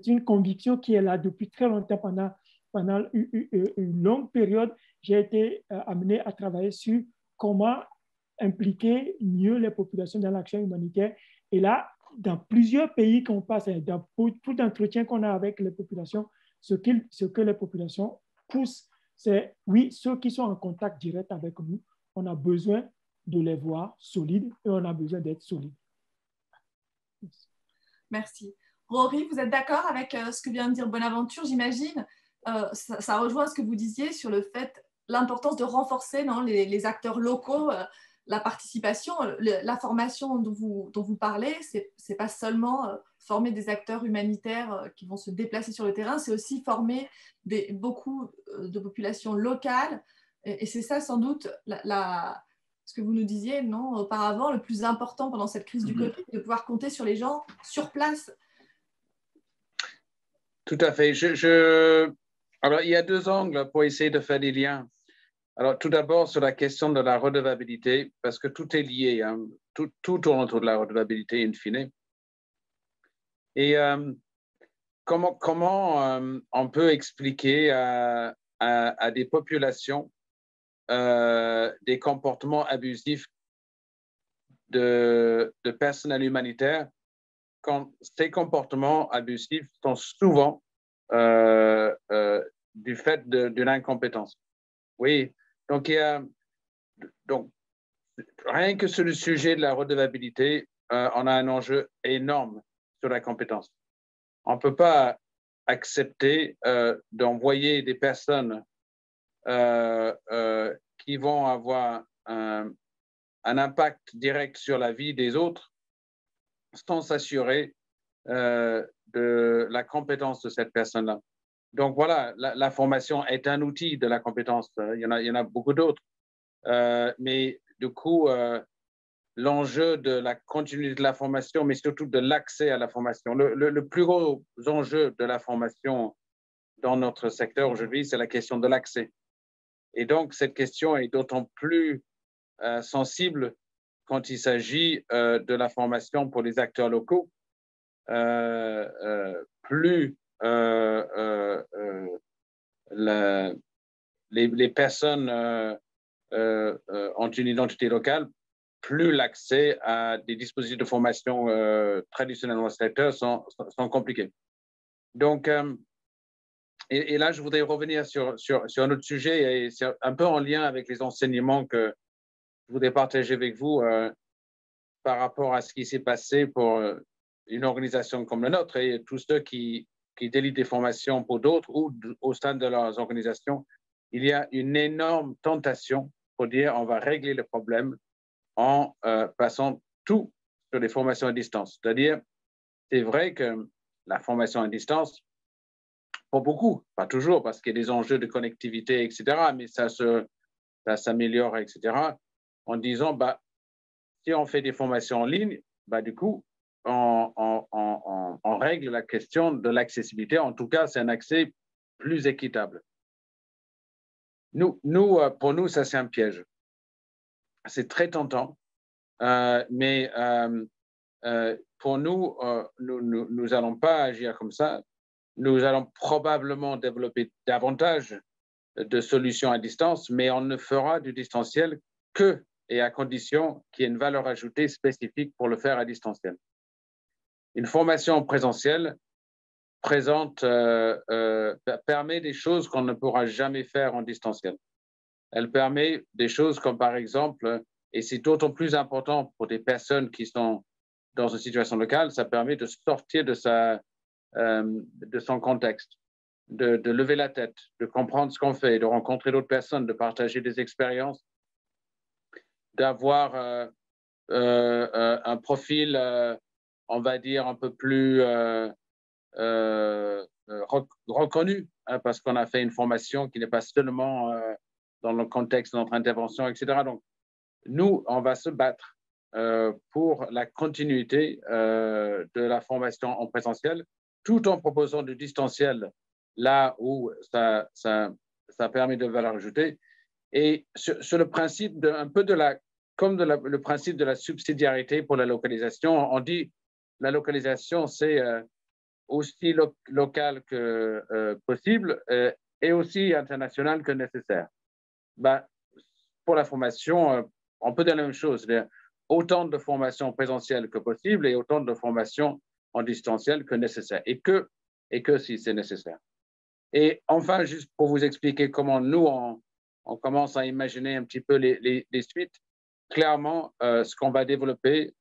une conviction qui est là depuis très longtemps. Pendant une longue période, j'ai été amené à travailler sur comment impliquer mieux les populations dans l'action humanitaire. Et là, dans plusieurs pays qu'on passe, dans tout entretien qu'on a avec les populations, ce que les populations poussent, c'est, oui, ceux qui sont en contact direct avec nous, on a besoin de les voir solides et on a besoin d'être solides. Merci. Rory, vous êtes d'accord avec ce que vient de dire Bonaventure, j'imagine ça rejoint ce que vous disiez sur le fait, l'importance de renforcer les acteurs locaux, la participation, la formation dont vous parlez, c'est pas seulement former des acteurs humanitaires qui vont se déplacer sur le terrain, c'est aussi former beaucoup de populations locales. Et c'est ça sans doute ce que vous nous disiez auparavant, le plus important pendant cette crise du Covid, de pouvoir compter sur les gens sur place. Tout à fait. Alors, il y a deux angles pour essayer de faire des liens. Alors, tout d'abord, sur la question de la redevabilité, parce que tout est lié, hein, tout tourne autour de la redevabilité in fine. Et comment on peut expliquer à des populations des comportements abusifs de personnel humanitaire quand ces comportements abusifs sont souvent du fait d'une incompétence. Oui, donc rien que sur le sujet de la redevabilité, on a un enjeu énorme sur la compétence. On ne peut pas accepter d'envoyer des personnes qui vont avoir un impact direct sur la vie des autres sans s'assurer de la compétence de cette personne-là. Donc voilà, la formation est un outil de la compétence. Il y en a beaucoup d'autres. Mais du coup, l'enjeu de la continuité de la formation, mais surtout de l'accès à la formation. Le plus gros enjeu de la formation dans notre secteur aujourd'hui, c'est la question de l'accès. Et donc, cette question est d'autant plus sensible quand il s'agit de la formation pour les acteurs locaux. Plus les personnes ont une identité locale, plus l'accès à des dispositifs de formation traditionnels dans le secteur sont compliqués. Donc, et là, je voudrais revenir sur un autre sujet, et c'est un peu en lien avec les enseignements que je voudrais partager avec vous par rapport à ce qui s'est passé pour une organisation comme la nôtre et tous ceux qui délient des formations pour d'autres ou au sein de leurs organisations. Il y a une énorme tentation pour dire on va régler le problème en passant tout sur les formations à distance. C'est-à-dire, c'est vrai que la formation à distance, pour beaucoup, pas toujours, parce qu'il y a des enjeux de connectivité, etc., mais ça s'améliore, etc., en disant, si on fait des formations en ligne, du coup, on règle la question de l'accessibilité. En tout cas, c'est un accès plus équitable. Pour nous, ça, c'est un piège. C'est très tentant, mais pour nous, nous n'allons pas agir comme ça. Nous allons probablement développer davantage de solutions à distance, mais on ne fera du distanciel que et à condition qu'il y ait une valeur ajoutée spécifique pour le faire à distanciel. Une formation en présentiel permet des choses qu'on ne pourra jamais faire en distanciel. Elle permet des choses comme, par exemple, et c'est d'autant plus important pour des personnes qui sont dans une situation locale, ça permet de sortir de son contexte, de lever la tête, de comprendre ce qu'on fait, de rencontrer d'autres personnes, de partager des expériences, d'avoir un profil, on va dire, un peu plus reconnu, hein, parce qu'on a fait une formation qui n'est pas seulement dans le contexte de notre intervention, etc. Donc, nous, on va se battre pour la continuité de la formation en présentiel, tout en proposant du distanciel là où ça permet de valeur ajoutée. Et sur le principe le principe de la subsidiarité pour la localisation, on dit la localisation, c'est aussi local que possible et aussi international que nécessaire. Pour la formation, on peut dire la même chose, c'est-à-dire autant de formations présentielles que possible et autant de formations en distanciel que nécessaire, et que si c'est nécessaire. Et enfin, juste pour vous expliquer comment nous, on commence à imaginer un petit peu les suites, clairement, ce qu'on va développer,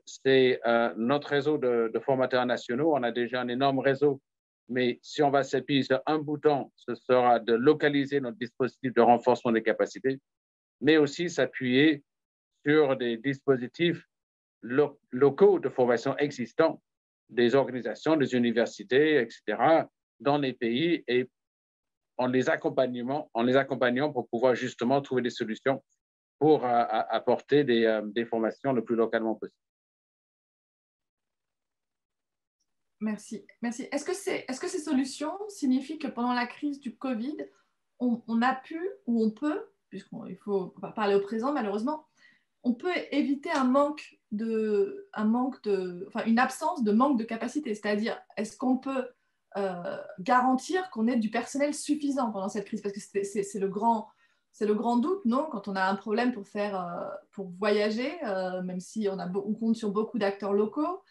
c'est notre réseau de formateurs nationaux. On a déjà un énorme réseau, mais si on va s'appuyer sur un bouton, ce sera de localiser notre dispositif de renforcement des capacités, mais aussi s'appuyer sur des dispositifs locaux de formation existants, des organisations, des universités, etc., dans les pays, et en les accompagnant pour pouvoir justement trouver des solutions pour apporter des formations le plus localement possible. Merci. Merci. Est-ce que ces solutions signifient que pendant la crise du Covid, on a pu, ou on peut, puisqu'il faut parler au présent malheureusement, on peut éviter une absence de manque de capacité. C'est-à-dire, est-ce qu'on peut garantir qu'on ait du personnel suffisant pendant cette crise? Parce que c'est le grand doute, non? Quand on a un problème pour voyager, même si on compte sur beaucoup d'acteurs locaux,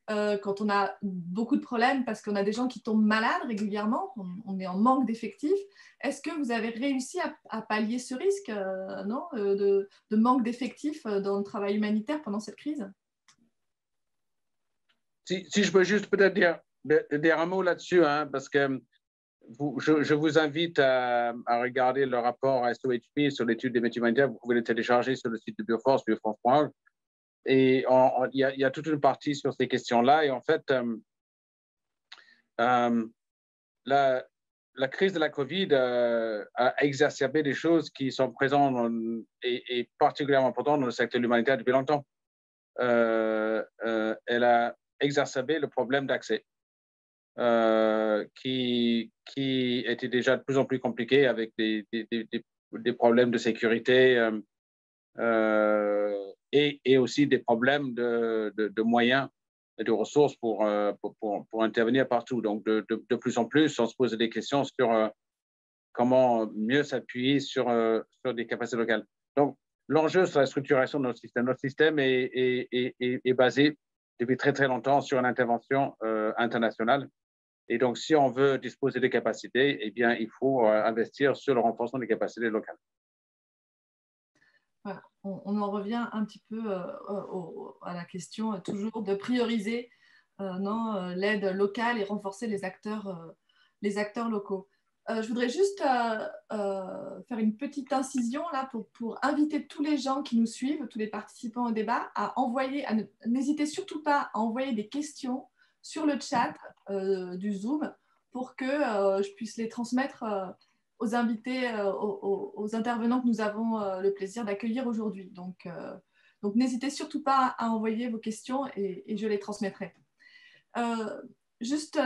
quand on a beaucoup de problèmes parce qu'on a des gens qui tombent malades régulièrement, on est en manque d'effectifs. Est-ce que vous avez réussi à pallier ce risque de manque d'effectifs dans le travail humanitaire pendant cette crise? Si je peux juste peut-être dire un mot là-dessus, hein, parce que je vous invite à regarder le rapport SOHP sur l'étude des métiers humanitaires. Vous pouvez le télécharger sur le site de Bioforce, bioforce.org. Et il y a toute une partie sur ces questions-là. Et en fait, la crise de la COVID a exacerbé des choses qui sont présentes et particulièrement importantes dans le secteur humanitaire depuis longtemps. Elle a exacerbé le problème d'accès qui était déjà de plus en plus compliqué avec des problèmes de sécurité et aussi des problèmes de moyens et de ressources pour intervenir partout. Donc, de plus en plus, on se pose des questions sur comment mieux s'appuyer sur des capacités locales. Donc, l'enjeu, c'est la structuration de notre système. Notre système est basé depuis très, très longtemps sur une intervention internationale. Et donc, si on veut disposer des capacités, eh bien, il faut investir sur le renforcement des capacités locales. Voilà. On en revient un petit peu à la question toujours de prioriser l'aide locale et renforcer les acteurs locaux. Je voudrais juste faire une petite incision là pour inviter tous les gens qui nous suivent, tous les participants au débat, n'hésitez surtout pas à envoyer des questions sur le chat du Zoom pour que je puisse les transmettre aux invités, aux intervenants que nous avons le plaisir d'accueillir aujourd'hui. Donc n'hésitez surtout pas à envoyer vos questions et je les transmettrai. Juste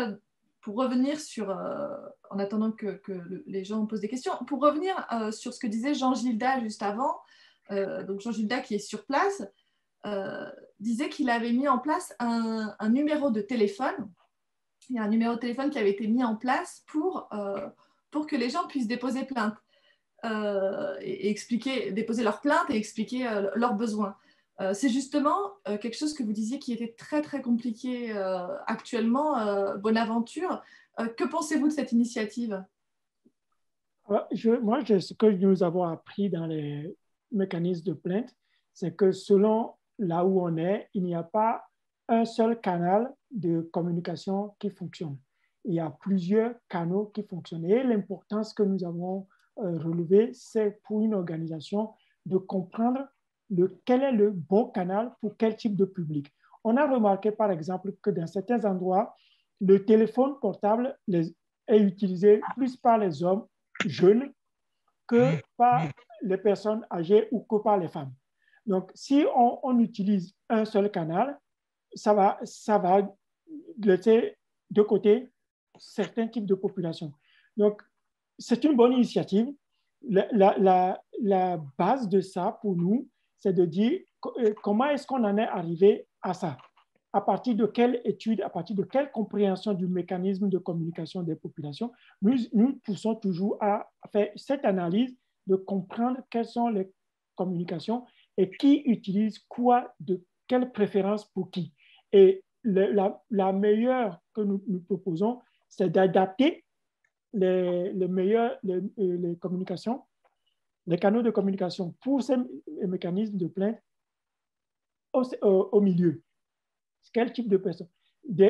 pour revenir sur, en attendant que les gens posent des questions, pour revenir sur ce que disait Jean Gilda juste avant, donc Jean Gilda qui est sur place, disait qu'il avait mis en place un numéro de téléphone. Il y a un numéro de téléphone qui avait été mis en place pour que les gens puissent déposer plainte et déposer leur plainte et expliquer leurs besoins. C'est justement quelque chose que vous disiez qui était très, très compliqué actuellement. Bonaventure, que pensez-vous de cette initiative? Ce que nous avons appris dans les mécanismes de plainte, c'est que selon là où on est, il n'y a pas un seul canal de communication qui fonctionne. Il y a plusieurs canaux qui fonctionnent. Et l'importance que nous avons relevée, c'est pour une organisation de comprendre quel est le bon canal pour quel type de public. On a remarqué, par exemple, que dans certains endroits, le téléphone portable est utilisé plus par les hommes jeunes que par les personnes âgées ou que par les femmes. Donc, si on utilise un seul canal, ça va laisser de côté certains types de populations. Donc, c'est une bonne initiative. La base de ça, pour nous, c'est de dire comment est-ce qu'on en est arrivé à ça? À partir de quelle étude, à partir de quelle compréhension du mécanisme de communication des populations, nous poussons toujours à faire cette analyse de comprendre quels sont communication et qui utilise quoi, de quelle préférence pour qui. Et la meilleure que nous proposons, c'est d'adapter les communications, les canaux de communication pour ces mécanismes de plainte au milieu. Quel type de personne?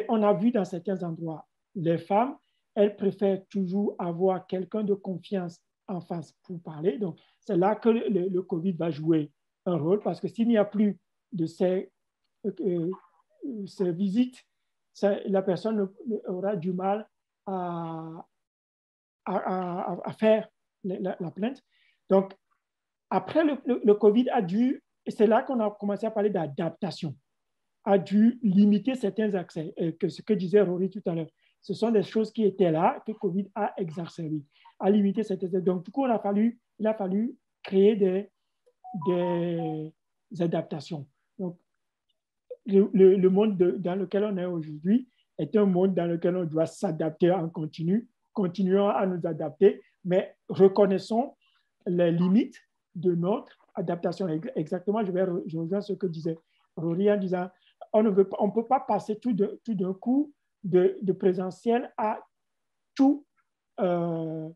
On a vu dans certains endroits, les femmes, elles préfèrent toujours avoir quelqu'un de confiance en face pour parler. Donc, c'est là que le COVID va jouer un rôle, parce que s'il n'y a plus de ces visites, la personne aura du mal à faire la plainte. Donc, après le COVID a dû, c'est là qu'on a commencé à parler d'adaptation, a dû limiter certains accès, que ce que disait Rory tout à l'heure. Ce sont des choses qui étaient là, que COVID a exacerbé, a limité certains accès. Donc, du coup, il a fallu créer des adaptations. Donc, le monde dans lequel on est aujourd'hui est un monde dans lequel on doit s'adapter en continu. Continuons à nous adapter, mais reconnaissons les limites de notre adaptation. Exactement, je rejoins ce que disait Rory en disant on ne peut pas passer tout d'un coup de présentiel à tout en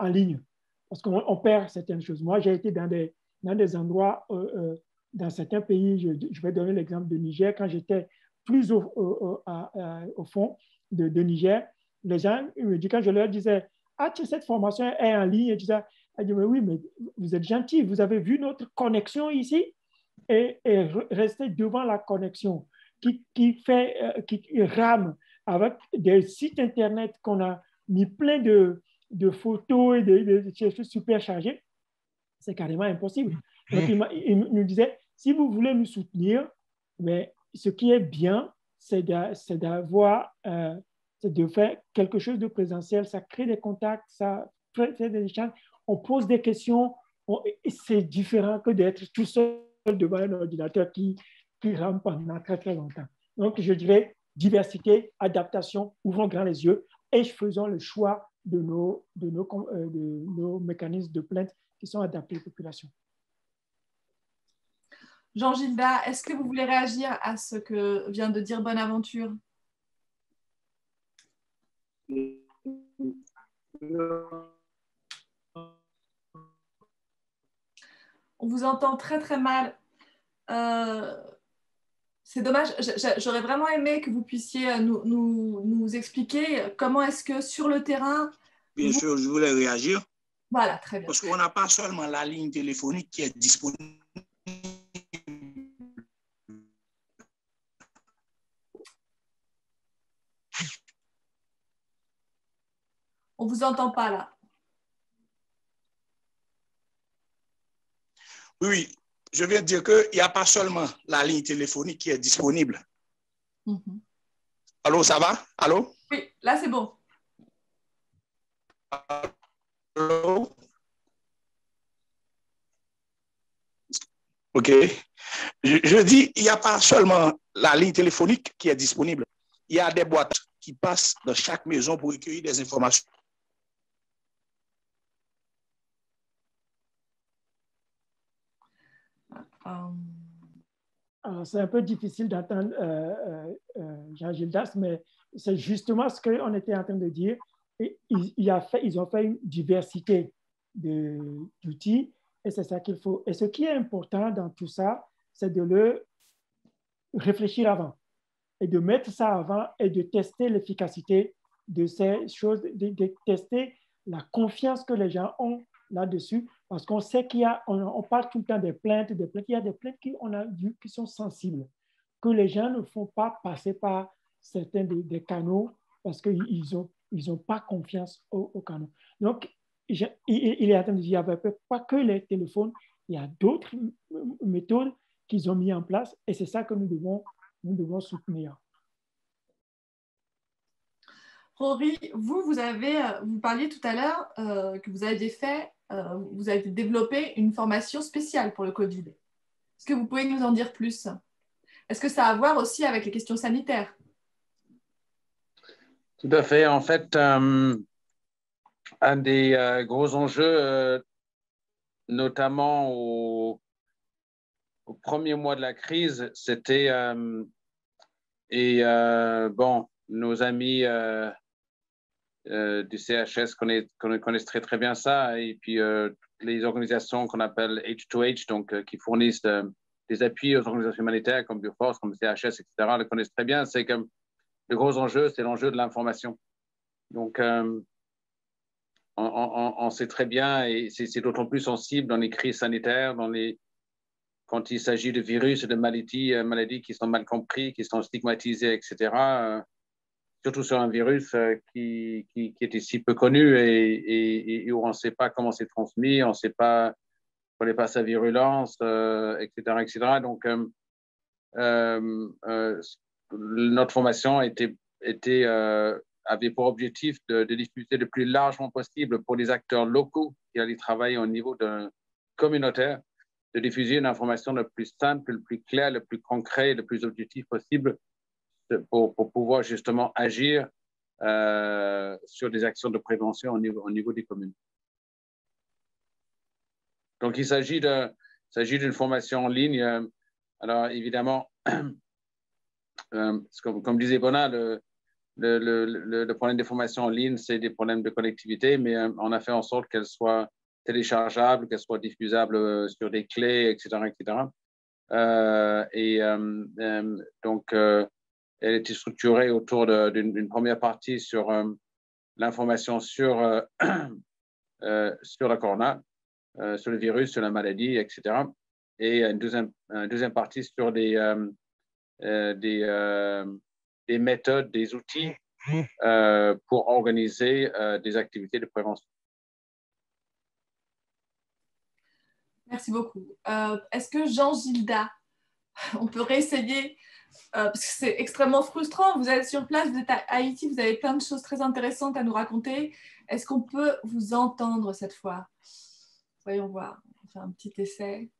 ligne, parce qu'on perd certaines choses. Moi, j'ai été dans des endroits, dans certains pays, je vais donner l'exemple de Niger, quand j'étais plus au fond de Niger, les gens me disent, quand je leur disais, ah, cette formation est en ligne, ils disaient, mais oui, mais vous êtes gentils, vous avez vu notre connexion ici, et rester devant la connexion qui rame avec des sites Internet qu'on a mis plein de photos et de choses super chargées, c'est carrément impossible. Donc, il nous disait, si vous voulez nous soutenir, mais ce qui est bien, c'est de faire quelque chose de présentiel, ça crée des contacts, ça fait des échanges, on pose des questions, c'est différent que d'être tout seul devant un ordinateur qui rame pendant très, très longtemps. Donc, je dirais diversité, adaptation, ouvrons grand les yeux et faisons le choix de nos mécanismes de plainte qui sont adaptés aux populations. Jean-Gilda, est-ce que vous voulez réagir à ce que vient de dire Bonaventure? On vous entend très très mal. C'est dommage. J'aurais vraiment aimé que vous puissiez nous expliquer comment est-ce que sur le terrain... Bien sûr, je voulais réagir. Voilà, très bien. Parce qu'on n'a pas seulement la ligne téléphonique qui est disponible. On ne vous entend pas là. Oui, je viens de dire qu'il n'y a pas seulement la ligne téléphonique qui est disponible. Mm-hmm. Allô, ça va? Allô? Oui, là c'est bon. Allô? OK. Je dis, il n'y a pas seulement la ligne téléphonique qui est disponible. Il y a des boîtes qui passent dans chaque maison pour recueillir des informations. C'est un peu difficile d'entendre Jean-Gildas, mais c'est justement ce qu'on était en train de dire. Et ils ont fait une diversité d'outils et c'est ça qu'il faut. Et ce qui est important dans tout ça, c'est de le réfléchir avant et de mettre ça avant et de tester l'efficacité de ces choses, de tester la confiance que les gens ont là-dessus, parce qu'on sait on parle tout le temps des plaintes, il y a des plaintes qu'on a vues qui sont sensibles, que les gens ne font pas passer par certains des canaux parce qu'ils n'ont pas confiance aux canaux. Donc, il est à dire qu'il n'y avait pas que les téléphones, il y a d'autres méthodes qu'ils ont mis en place et c'est ça que nous devons soutenir. Rory, vous parliez tout à l'heure que vous avez développé une formation spéciale pour le Covid. Est-ce que vous pouvez nous en dire plus? Est-ce que ça a à voir aussi avec les questions sanitaires? Tout à fait. En fait, un des gros enjeux notamment au premier mois de la crise, c'était bon, nos amis du CHS connaissent très très bien ça, et puis les organisations qu'on appelle H2H, donc qui fournissent des appuis aux organisations humanitaires comme Bioforce, comme CHS, etc., le connaissent très bien. C'est que le gros enjeu, c'est l'enjeu de l'information. Donc on sait très bien, et c'est d'autant plus sensible dans les crises sanitaires, quand il s'agit de virus et de maladies qui sont mal compris, qui sont stigmatisées, etc. Surtout sur un virus qui est si peu connu et où on ne sait pas comment c'est transmis, on ne connaît pas sa virulence, etc., etc. Donc, notre formation avait pour objectif de diffuser le plus largement possible pour les acteurs locaux qui allaient travailler au niveau communautaire, de diffuser une information le plus simple, le plus clair, le plus concret, le plus objectif possible pour pouvoir justement agir sur des actions de prévention au niveau des communes. Donc, il s'agit d'une formation en ligne. Alors, évidemment, comme disait Bona, le problème des formations en ligne, c'est des problèmes de connectivité, mais on a fait en sorte qu'elles soient téléchargeables, qu'elles soient diffusables sur des clés, etc., etc. Donc, elle était structurée autour d'une première partie sur l'information sur la corona, sur le virus, sur la maladie, etc. Et une deuxième partie sur des méthodes, des outils pour organiser des activités de prévention. Merci beaucoup. Est-ce que Jean Gilda, on peut réessayer parce que c'est extrêmement frustrant. Vous êtes sur place, vous êtes à Haïti, vous avez plein de choses très intéressantes à nous raconter. Est-ce qu'on peut vous entendre cette fois? Voyons voir. On va faire un petit essai.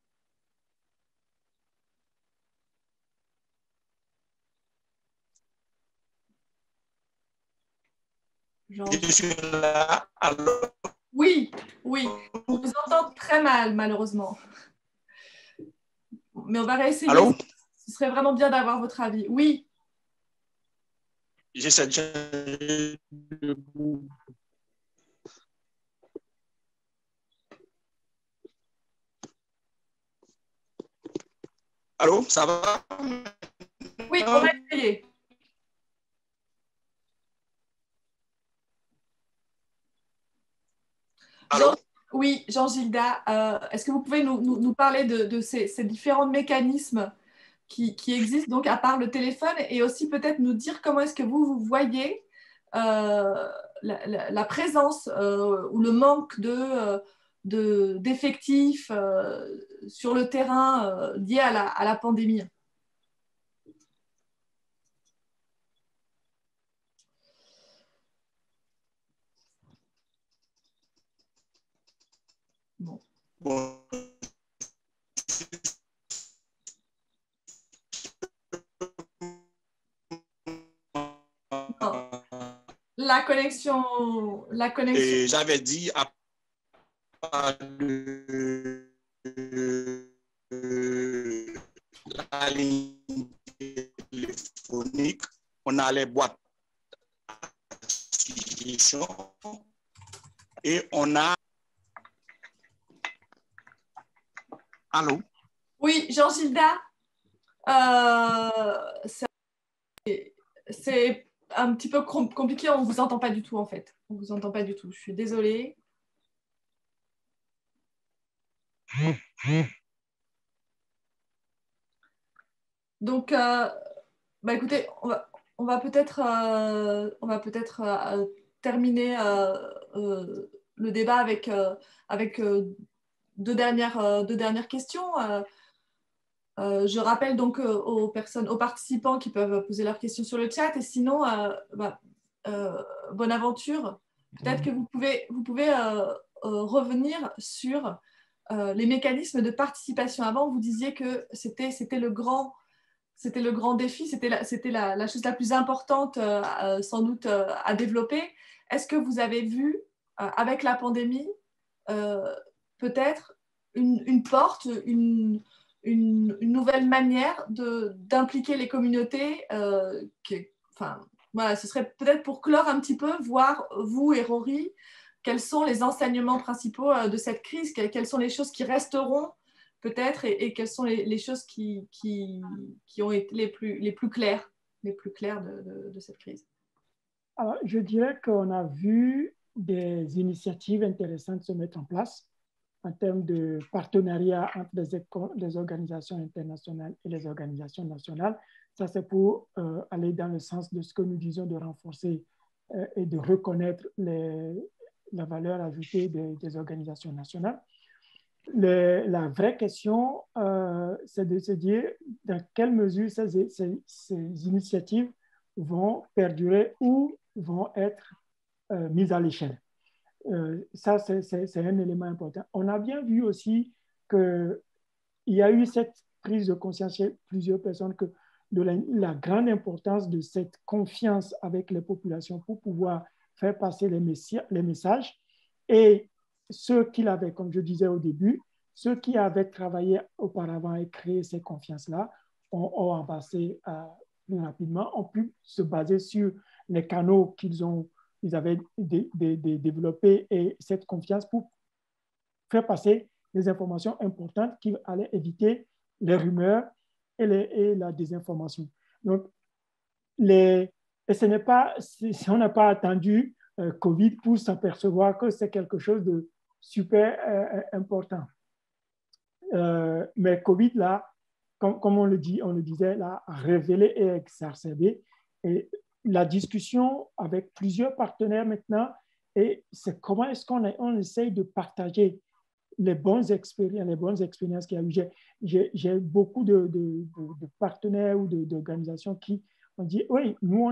Je suis là. Alors... Oui, oui. On vous entend très mal, malheureusement. Mais on va réessayer. Allô? Ce serait vraiment bien d'avoir votre avis. Oui. J'essaie de changer de bout. Allô, ça va? Oui, on va essayer. Allô? Oui, Jean Gilda, est-ce que vous pouvez nous parler de ces différents mécanismes qui existent, donc à part le téléphone, et aussi peut-être nous dire comment est-ce que vous voyez la présence ou le manque d'effectifs sur le terrain lié à la pandémie? Bon. Bon. Non. La connexion. Et j'avais dit à part de la ligne téléphonique, on a les boîtes à suggestions et on a... Allô? Oui, Jean Gilda, c'est un petit peu compliqué, on ne vous entend pas du tout en fait. On ne vous entend pas du tout, je suis désolée. Donc, écoutez, on va peut-être terminer le débat avec deux dernières questions. Je rappelle donc aux participants qui peuvent poser leurs questions sur le chat. Et sinon, Bonaventure, peut-être que vous pouvez revenir sur les mécanismes de participation. Avant, vous disiez que c'était le grand défi, c'était la chose la plus importante sans doute à développer. Est-ce que vous avez vu, avec la pandémie, peut-être une porte, une nouvelle manière d'impliquer les communautés. Voilà, ce serait peut-être pour clore un petit peu, voir vous et Rory, quels sont les enseignements principaux de cette crise, quelles sont les choses qui resteront peut-être et quelles sont les choses qui ont été les plus claires de cette crise. Alors, je dirais qu'on a vu des initiatives intéressantes se mettre en place en termes de partenariat entre les organisations internationales et les organisations nationales. Ça, c'est pour aller dans le sens de ce que nous disons, de renforcer et de reconnaître la valeur ajoutée des organisations nationales. La vraie question, c'est de se dire dans quelle mesure ces initiatives vont perdurer ou vont être mises à l'échelle. Ça, c'est un élément important. On a bien vu aussi qu'il y a eu cette prise de conscience chez plusieurs personnes de la grande importance de cette confiance avec les populations pour pouvoir faire passer les messages. Et ceux qui l'avaient, comme je disais au début, ceux qui avaient travaillé auparavant et créé ces confiances-là ont avancé plus rapidement, ont pu se baser sur les canaux ils avaient développé et cette confiance pour faire passer des informations importantes qui allaient éviter les rumeurs et la désinformation. Donc, et on n'a pas attendu COVID pour s'apercevoir que c'est quelque chose de super important. Mais COVID, là, comme on le disait, là, a révélé et exacerbé. Et la discussion avec plusieurs partenaires maintenant, et c'est comment est-ce qu'on essaye de partager les bonnes expériences qu'il y a eu. J'ai beaucoup de partenaires ou d'organisations qui ont dit, oui, nous,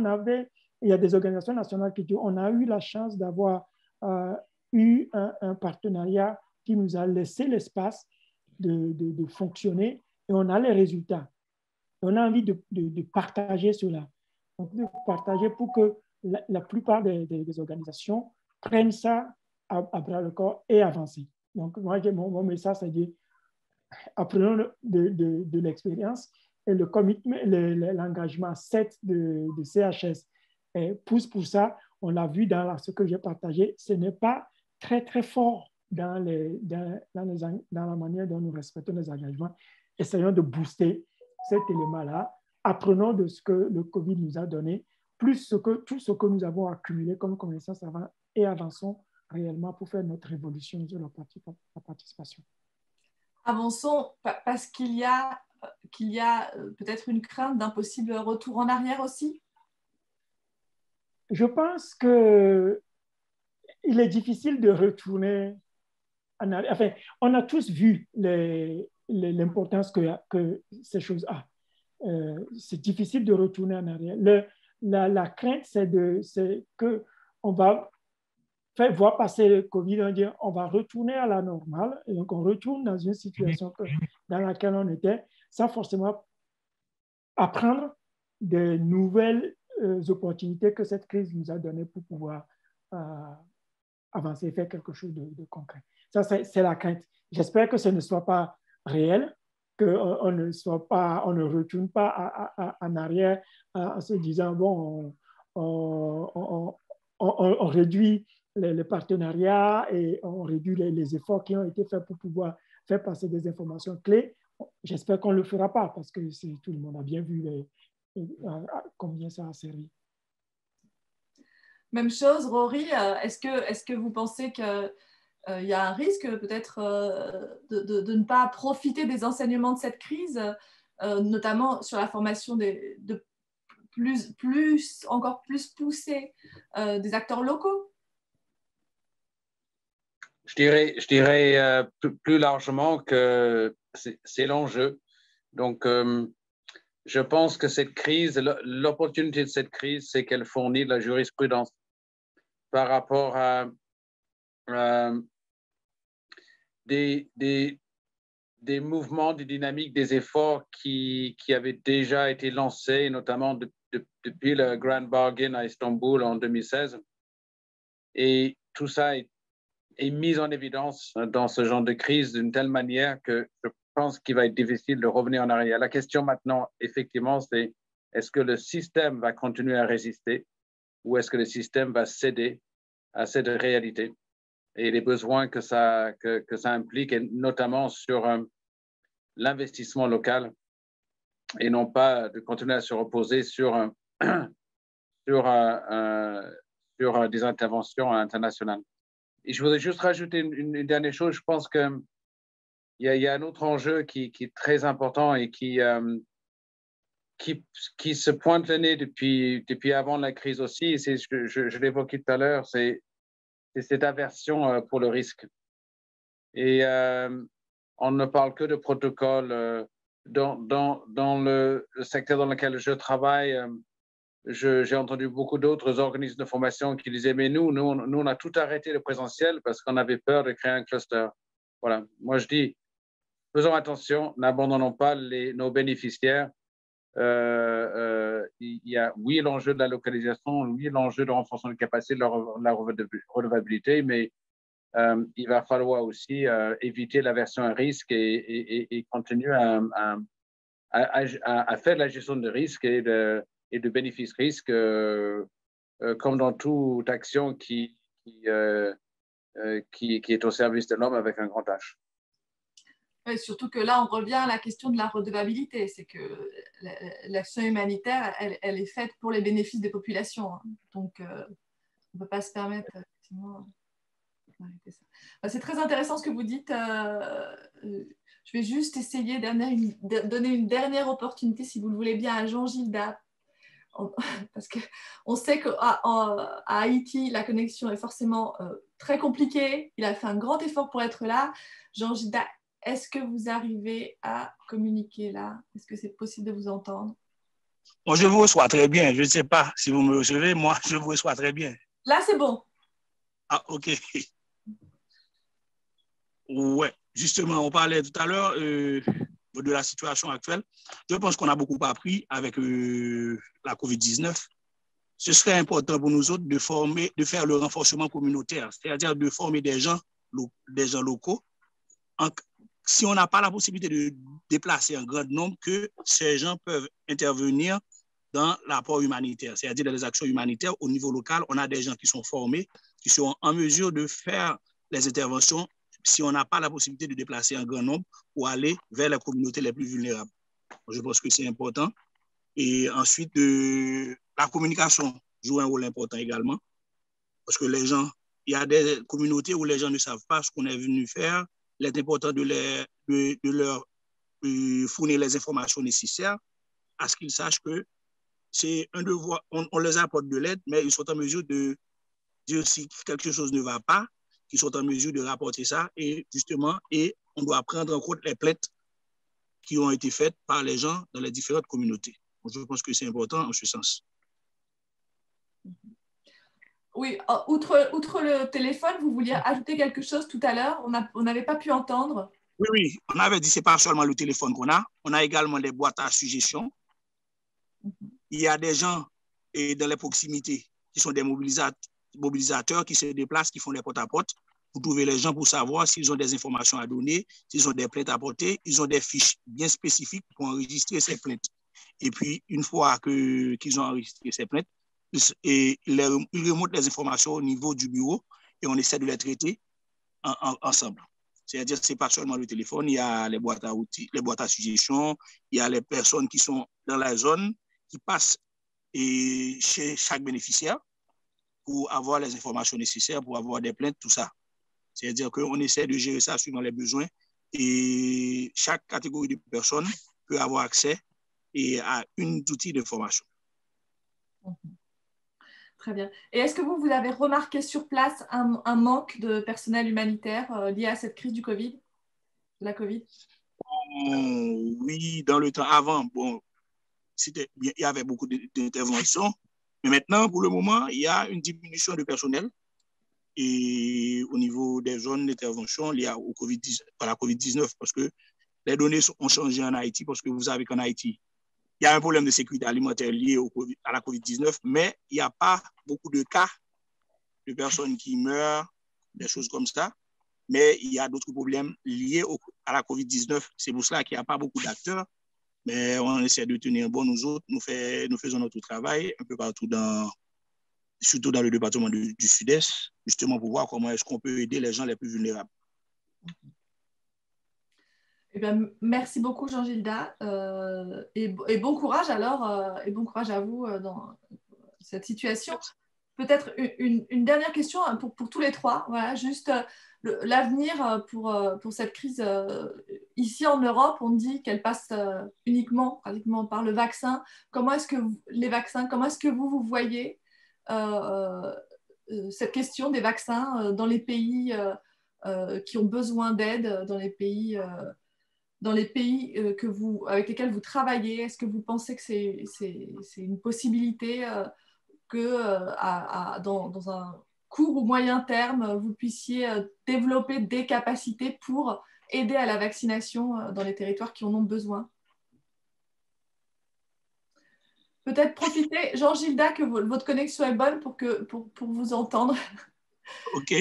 il y a des organisations nationales qui disent, on a eu la chance d'avoir eu un partenariat qui nous a laissé l'espace de fonctionner et on a les résultats. On a envie de partager cela. Donc, de partager pour que la plupart des organisations prennent ça à bras le corps et avancent. Donc, moi, mon message, c'est dire, apprenons de l'expérience et le commitment, l'engagement 7 de CHS pousse pour ça. On l'a vu dans ce que j'ai partagé, ce n'est pas très, très fort dans la manière dont nous respectons les engagements. Essayons de booster cet élément-là. Apprenons de ce que le COVID nous a donné, plus tout ce que nous avons accumulé comme connaissances avant et avançons réellement pour faire notre évolution sur la participation. Avançons parce qu'il y a peut-être une crainte d'un possible retour en arrière aussi? Je pense qu'il est difficile de retourner en arrière. Enfin, on a tous vu l'importance que ces choses ont. C'est difficile de retourner en arrière. La crainte, c'est qu'on va voir passer le COVID, on va retourner à la normale, et donc on retourne dans une situation dans laquelle on était, sans forcément apprendre de nouvelles opportunités que cette crise nous a données pour pouvoir avancer et faire quelque chose de concret. Ça, c'est la crainte. J'espère que ce ne soit pas réel, qu'on ne retourne pas en arrière en se disant, bon, on réduit les partenariats et on réduit les efforts qui ont été faits pour pouvoir faire passer des informations clés. J'espère qu'on ne le fera pas parce que tout le monde a bien vu combien ça a servi. Même chose, Rory, est-ce que vous pensez qu'il y a un risque peut-être de ne pas profiter des enseignements de cette crise, notamment sur la formation encore plus poussée des acteurs locaux? Je dirais plus largement que c'est l'enjeu. Donc, je pense que cette crise, l'opportunité de cette crise, c'est qu'elle fournit de la jurisprudence par rapport à des mouvements, des dynamiques, des efforts qui avaient déjà été lancés, notamment depuis le Grand Bargain à Istanbul en 2016. Et tout ça est est mise en évidence dans ce genre de crise d'une telle manière que je pense qu'il va être difficile de revenir en arrière. La question maintenant, effectivement, c'est est-ce que le système va continuer à résister ou est-ce que le système va céder à cette réalité et les besoins que ça implique, et notamment sur l'investissement local et non pas de continuer à se reposer sur des interventions internationales. Et je voudrais juste rajouter une dernière chose. Je pense qu'il y a un autre enjeu qui est très important et qui se pointe le nez depuis avant la crise aussi. Je l'évoquais tout à l'heure, c'est cette aversion pour le risque. Et on ne parle que de protocoles. Dans le secteur dans lequel je travaille, j'ai entendu beaucoup d'autres organismes de formation qui disaient mais nous, on a tout arrêté le présentiel parce qu'on avait peur de créer un cluster. Voilà. Moi, je dis, faisons attention, n'abandonnons pas nos bénéficiaires. Il y a, oui, l'enjeu de la localisation, oui, l'enjeu de renforcement de capacité, de la redevabilité, mais il va falloir aussi éviter l'aversion à risque et continuer à faire de la gestion de risque et de bénéfices-risques comme dans toute action qui est au service de l'homme avec un grand H. Ouais, surtout que là, on revient à la question de la redevabilité. C'est que l'action humanitaire, elle est faite pour les bénéfices des populations. Hein. Donc, on ne peut pas se permettre effectivement d'arrêter ça. C'est très intéressant ce que vous dites. Je vais juste essayer de donner une dernière opportunité, si vous le voulez bien, à Jean Gilda. Parce qu'on sait qu'à Haïti, la connexion est forcément très compliquée. Il a fait un grand effort pour être là. Jean Gilda, est-ce que vous arrivez à communiquer là? Est-ce que c'est possible de vous entendre? Bon, je vous reçois très bien. Je ne sais pas si vous me recevez. Moi, je vous reçois très bien. Là, c'est bon. Ah, OK. Ouais, justement, on parlait tout à l'heure de la situation actuelle. Je pense qu'on a beaucoup appris avec la COVID-19. Ce serait important pour nous autres de faire le renforcement communautaire, c'est-à-dire de former des gens locaux. Si on n'a pas la possibilité de déplacer un grand nombre, que ces gens peuvent intervenir dans l'apport humanitaire, c'est-à-dire dans les actions humanitaires au niveau local. On a des gens qui sont formés, qui sont en mesure de faire les interventions si on n'a pas la possibilité de déplacer un grand nombre pour aller vers les communautés les plus vulnérables. Je pense que c'est important. Et ensuite, la communication joue un rôle important également, parce que les gens, il y a des communautés où les gens ne savent pas ce qu'on est venu faire. Il est important de leur fournir les informations nécessaires à ce qu'ils sachent que c'est un devoir. On les apporte de l'aide, mais ils sont en mesure de dire si quelque chose ne va pas, qu'ils sont en mesure de rapporter ça. Et justement, on doit prendre en compte les plaintes qui ont été faites par les gens dans les différentes communautés. Donc, je pense que c'est important en ce sens. Oui, outre le téléphone, vous vouliez ajouter quelque chose tout à l'heure? On n'avait pas pu entendre. Oui, on avait dit que ce n'est pas seulement le téléphone qu'on a. On a également les boîtes à suggestions. Il y a des gens dans les proximités qui sont des mobilisateurs qui se déplacent, qui font des porte-à-porte pour trouver les gens pour savoir s'ils ont des informations à donner, s'ils ont des plaintes à porter. Ils ont des fiches bien spécifiques pour enregistrer ces plaintes. Et puis, une fois qu'ils ont enregistré ces plaintes, ils remontent les informations au niveau du bureau et on essaie de les traiter ensemble. C'est-à-dire que ce n'est pas seulement le téléphone, il y a les boîtes à outils, les boîtes à suggestions, il y a les personnes qui sont dans la zone, qui passent chez chaque bénéficiaire pour avoir les informations nécessaires, pour avoir des plaintes, tout ça. C'est-à-dire qu'on essaie de gérer ça suivant les besoins et chaque catégorie de personnes peut avoir accès à un outil d'information. Très bien. Et est-ce que vous avez remarqué sur place un manque de personnel humanitaire lié à cette crise du Covid, de la Covid? Oui, dans le temps avant, bon, il y avait beaucoup d'interventions, mais maintenant, pour le moment, il y a une diminution de personnel et au niveau des zones d'intervention liées à la COVID-19, parce que les données ont changé en Haïti, parce que vous savez qu'en Haïti, il y a un problème de sécurité alimentaire lié à la COVID-19, mais il n'y a pas beaucoup de cas de personnes qui meurent des choses comme ça. Mais il y a d'autres problèmes liés à la COVID-19. C'est pour cela qu'il n'y a pas beaucoup d'acteurs. Mais on essaie de tenir bon, nous autres. Nous faisons notre travail un peu partout, surtout dans le département du Sud-Est, justement pour voir comment est-ce qu'on peut aider les gens les plus vulnérables. Eh bien, merci beaucoup, Jean-Gilda. Et bon courage alors, et bon courage à vous dans cette situation. Peut-être une dernière question pour tous les trois. Voilà, juste l'avenir pour cette crise ici en Europe. On dit qu'elle passe uniquement, pratiquement par le vaccin. Comment est-ce que vous voyez cette question des vaccins dans les pays qui ont besoin d'aide, dans les pays avec lesquels vous travaillez? Est-ce que vous pensez que c'est une possibilité que dans un court ou moyen terme, vous puissiez développer des capacités pour aider à la vaccination dans les territoires qui en ont besoin? Peut-être profiter, Jean-Gilda, que votre connexion est bonne pour vous entendre. OK.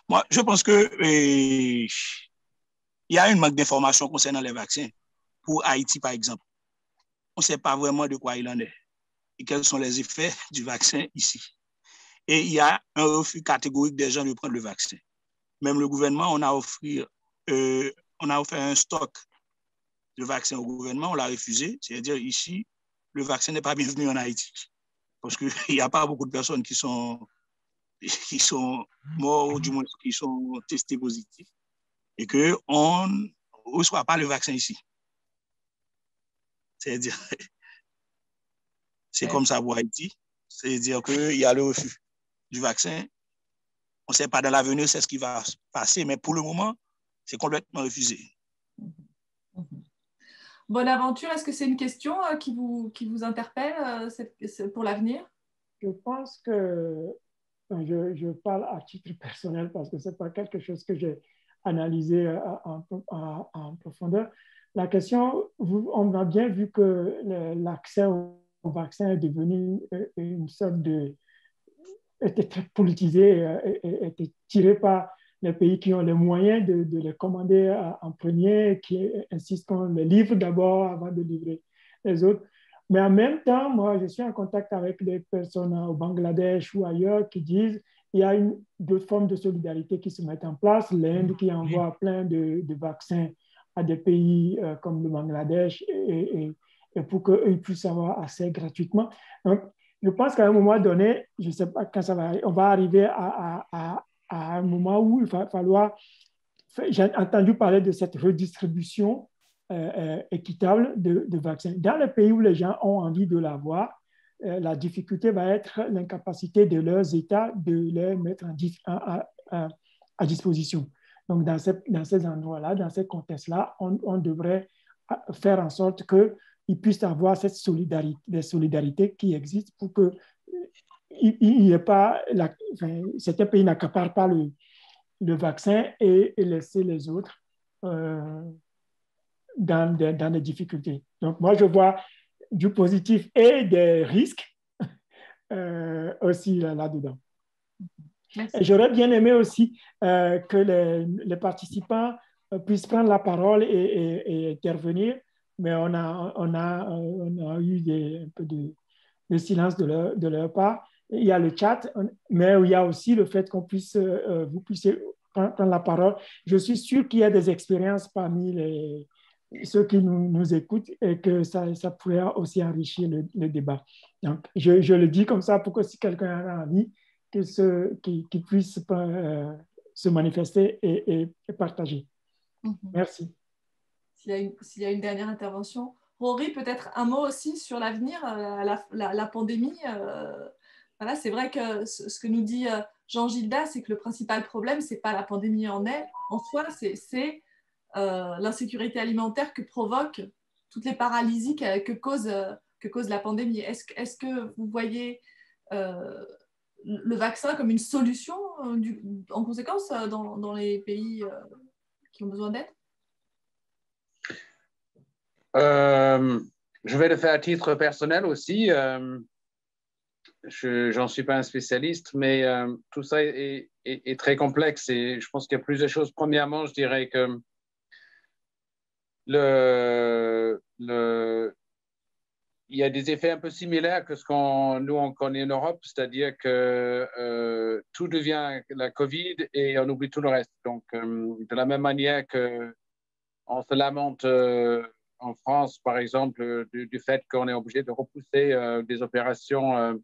Moi, je pense que il y a une manque d'informations concernant les vaccins. Pour Haïti, par exemple, on ne sait pas vraiment de quoi il en est et quels sont les effets du vaccin ici. Et il y a un refus catégorique des gens de prendre le vaccin. Même le gouvernement, on a offert un stock de vaccins au gouvernement, on l'a refusé. C'est-à-dire ici, le vaccin n'est pas bienvenu en Haïti parce qu'il n'y a pas beaucoup de personnes qui sont morts ou du moins qui sont testés positifs et qu'on ne reçoit pas le vaccin ici. C'est-à-dire, c'est comme ça pour Haïti. C'est-à-dire qu'il y a le refus du vaccin. On ne sait pas dans l'avenir c'est ce qui va se passer, mais pour le moment, c'est complètement refusé. Bonaventure, est-ce que c'est une question qui vous interpelle pour l'avenir? Je pense que je parle à titre personnel parce que ce n'est pas quelque chose que j'ai analysé en profondeur. La question, on a bien vu que l'accès au vaccin est devenu une sorte était très politisé, était tiré par les pays qui ont les moyens de les commander en premier, qui insistent qu'on les livre d'abord avant de livrer les autres. Mais en même temps, moi, je suis en contact avec des personnes au Bangladesh ou ailleurs qui disent qu'il y a d'autres formes de solidarité qui se mettent en place. L'Inde qui envoie plein de vaccins à des pays comme le Bangladesh et pour qu'ils puissent avoir accès gratuitement. Donc, je pense qu'à un moment donné, je ne sais pas quand ça va arriver, on va arriver à un moment où il va falloir... J'ai entendu parler de cette redistribution équitable de vaccins. Dans les pays où les gens ont envie de l'avoir, la difficulté va être l'incapacité de leurs États de les mettre à disposition. Donc, dans ces endroits-là, dans ces contextes-là, on devrait faire en sorte qu'ils puissent avoir cette solidarité qui existe pour qu'il n'y ait pas... certains pays n'accaparent pas le vaccin et laisser les autres dans des difficultés. Donc, moi, je vois du positif et des risques aussi là-dedans. Et j'aurais bien aimé aussi que les participants puissent prendre la parole et intervenir, mais on a eu un peu de silence de leur part. Il y a le chat, mais il y a aussi le fait qu'on puisse, vous puissiez prendre la parole. Je suis sûr qu'il y a des expériences parmi ceux qui nous écoutent et que ça pourrait aussi enrichir le débat. Donc, je le dis comme ça pour que si quelqu'un a envie, qu'ils puissent se manifester et partager. Merci. S'il y a une dernière intervention. Rory, peut-être un mot aussi sur l'avenir, la pandémie. Voilà, c'est vrai que ce que nous dit Jean-Gilda, c'est que le principal problème, ce n'est pas la pandémie en soi, c'est l'insécurité alimentaire que provoque toutes les paralysies que cause la pandémie. Est-ce que vous voyez le vaccin comme une solution en conséquence dans les pays qui ont besoin d'aide? Je vais le faire à titre personnel aussi. J'en suis pas un spécialiste, mais tout ça est est très complexe et je pense qu'il y a plusieurs choses. Premièrement, je dirais que il y a des effets un peu similaires que ce nous on connaît en Europe, c'est-à-dire que tout devient la Covid et on oublie tout le reste. Donc, de la même manière qu'on se lamente en France, par exemple, du fait qu'on est obligé de repousser des opérations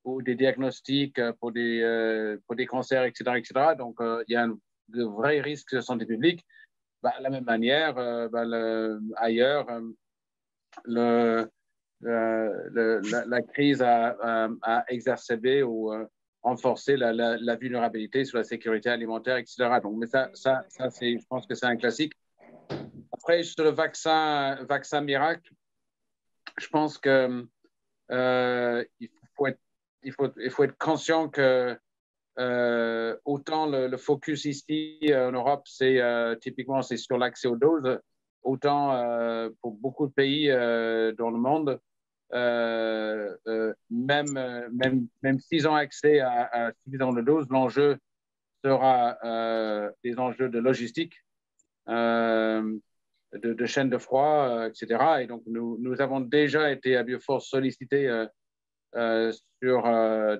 ou des diagnostics pour des cancers, etc., etc. Donc, il y a de vrais risques de santé publique. De la même manière, ailleurs, la crise a exacerbé ou renforcé la vulnérabilité sur la sécurité alimentaire, etc. Donc, mais ça je pense que c'est un classique. Après, sur le vaccin miracle, je pense que il faut être conscient que autant le focus ici en Europe, c'est typiquement c'est sur l'accès aux doses, autant pour beaucoup de pays dans le monde, même s'ils ont accès à suffisamment de doses, l'enjeu sera des enjeux de logistique, de chaîne de froid, etc. Et donc, nous avons déjà été à Bioforce sollicités sur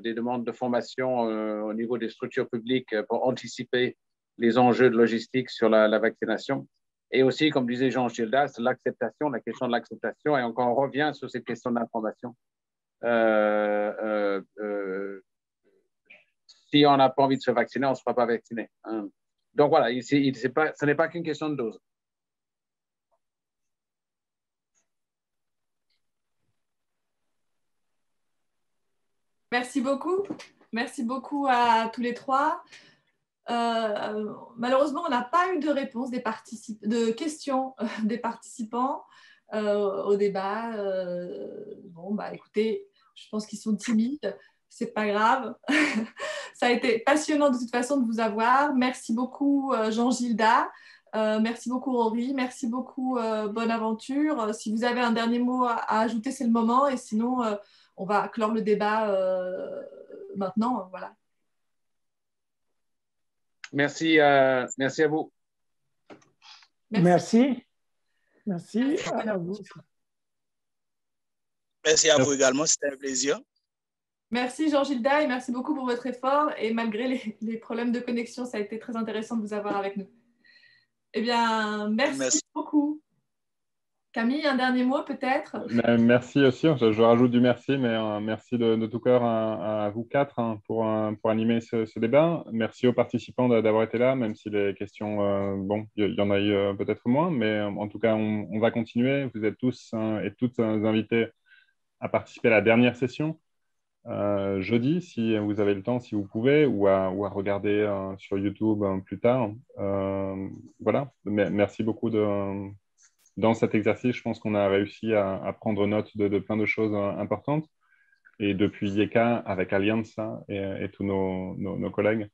des demandes de formation au niveau des structures publiques pour anticiper les enjeux de logistique sur la vaccination. Et aussi, comme disait Jean Gildas, l'acceptation, la question de l'acceptation. Et encore, on revient sur cette question d'information. Si on n'a pas envie de se vacciner, on ne se fera pas vacciner. Hein. Donc voilà, ce n'est pas qu'une question de dose. Merci beaucoup. Merci beaucoup à tous les trois. Malheureusement, on n'a pas eu de réponse de questions des participants au débat. Écoutez, je pense qu'ils sont timides. C'est pas grave. Ça a été passionnant de toute façon de vous avoir. Merci beaucoup, Jean-Gilda. Merci beaucoup, Rory. Merci beaucoup, Bonaventure. Si vous avez un dernier mot à ajouter, c'est le moment. Et sinon, on va clore le débat maintenant. Voilà. Merci à vous. Merci à vous. Merci à vous également, c'était un plaisir. Merci Jean-Gilda et merci beaucoup pour votre effort. Et malgré les problèmes de connexion, ça a été très intéressant de vous avoir avec nous. Eh bien, merci beaucoup. Camille, un dernier mot peut-être? Merci aussi, je rajoute du merci, mais merci de tout cœur à vous quatre pour animer ce débat. Merci aux participants d'avoir été là, même si les questions, il y en a eu peut-être moins, mais en tout cas, on va continuer. Vous êtes tous et toutes invités à participer à la dernière session jeudi, si vous avez le temps, si vous pouvez, ou à regarder sur YouTube plus tard. Voilà, merci beaucoup dans cet exercice, je pense qu'on a réussi à prendre note de plein de choses importantes. Et depuis IECA, avec Alianza et tous nos collègues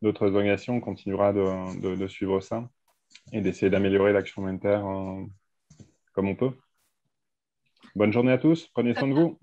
d'autres organisations, on continuera de suivre ça et d'essayer d'améliorer l'action humanitaire comme on peut. Bonne journée à tous, prenez soin de vous.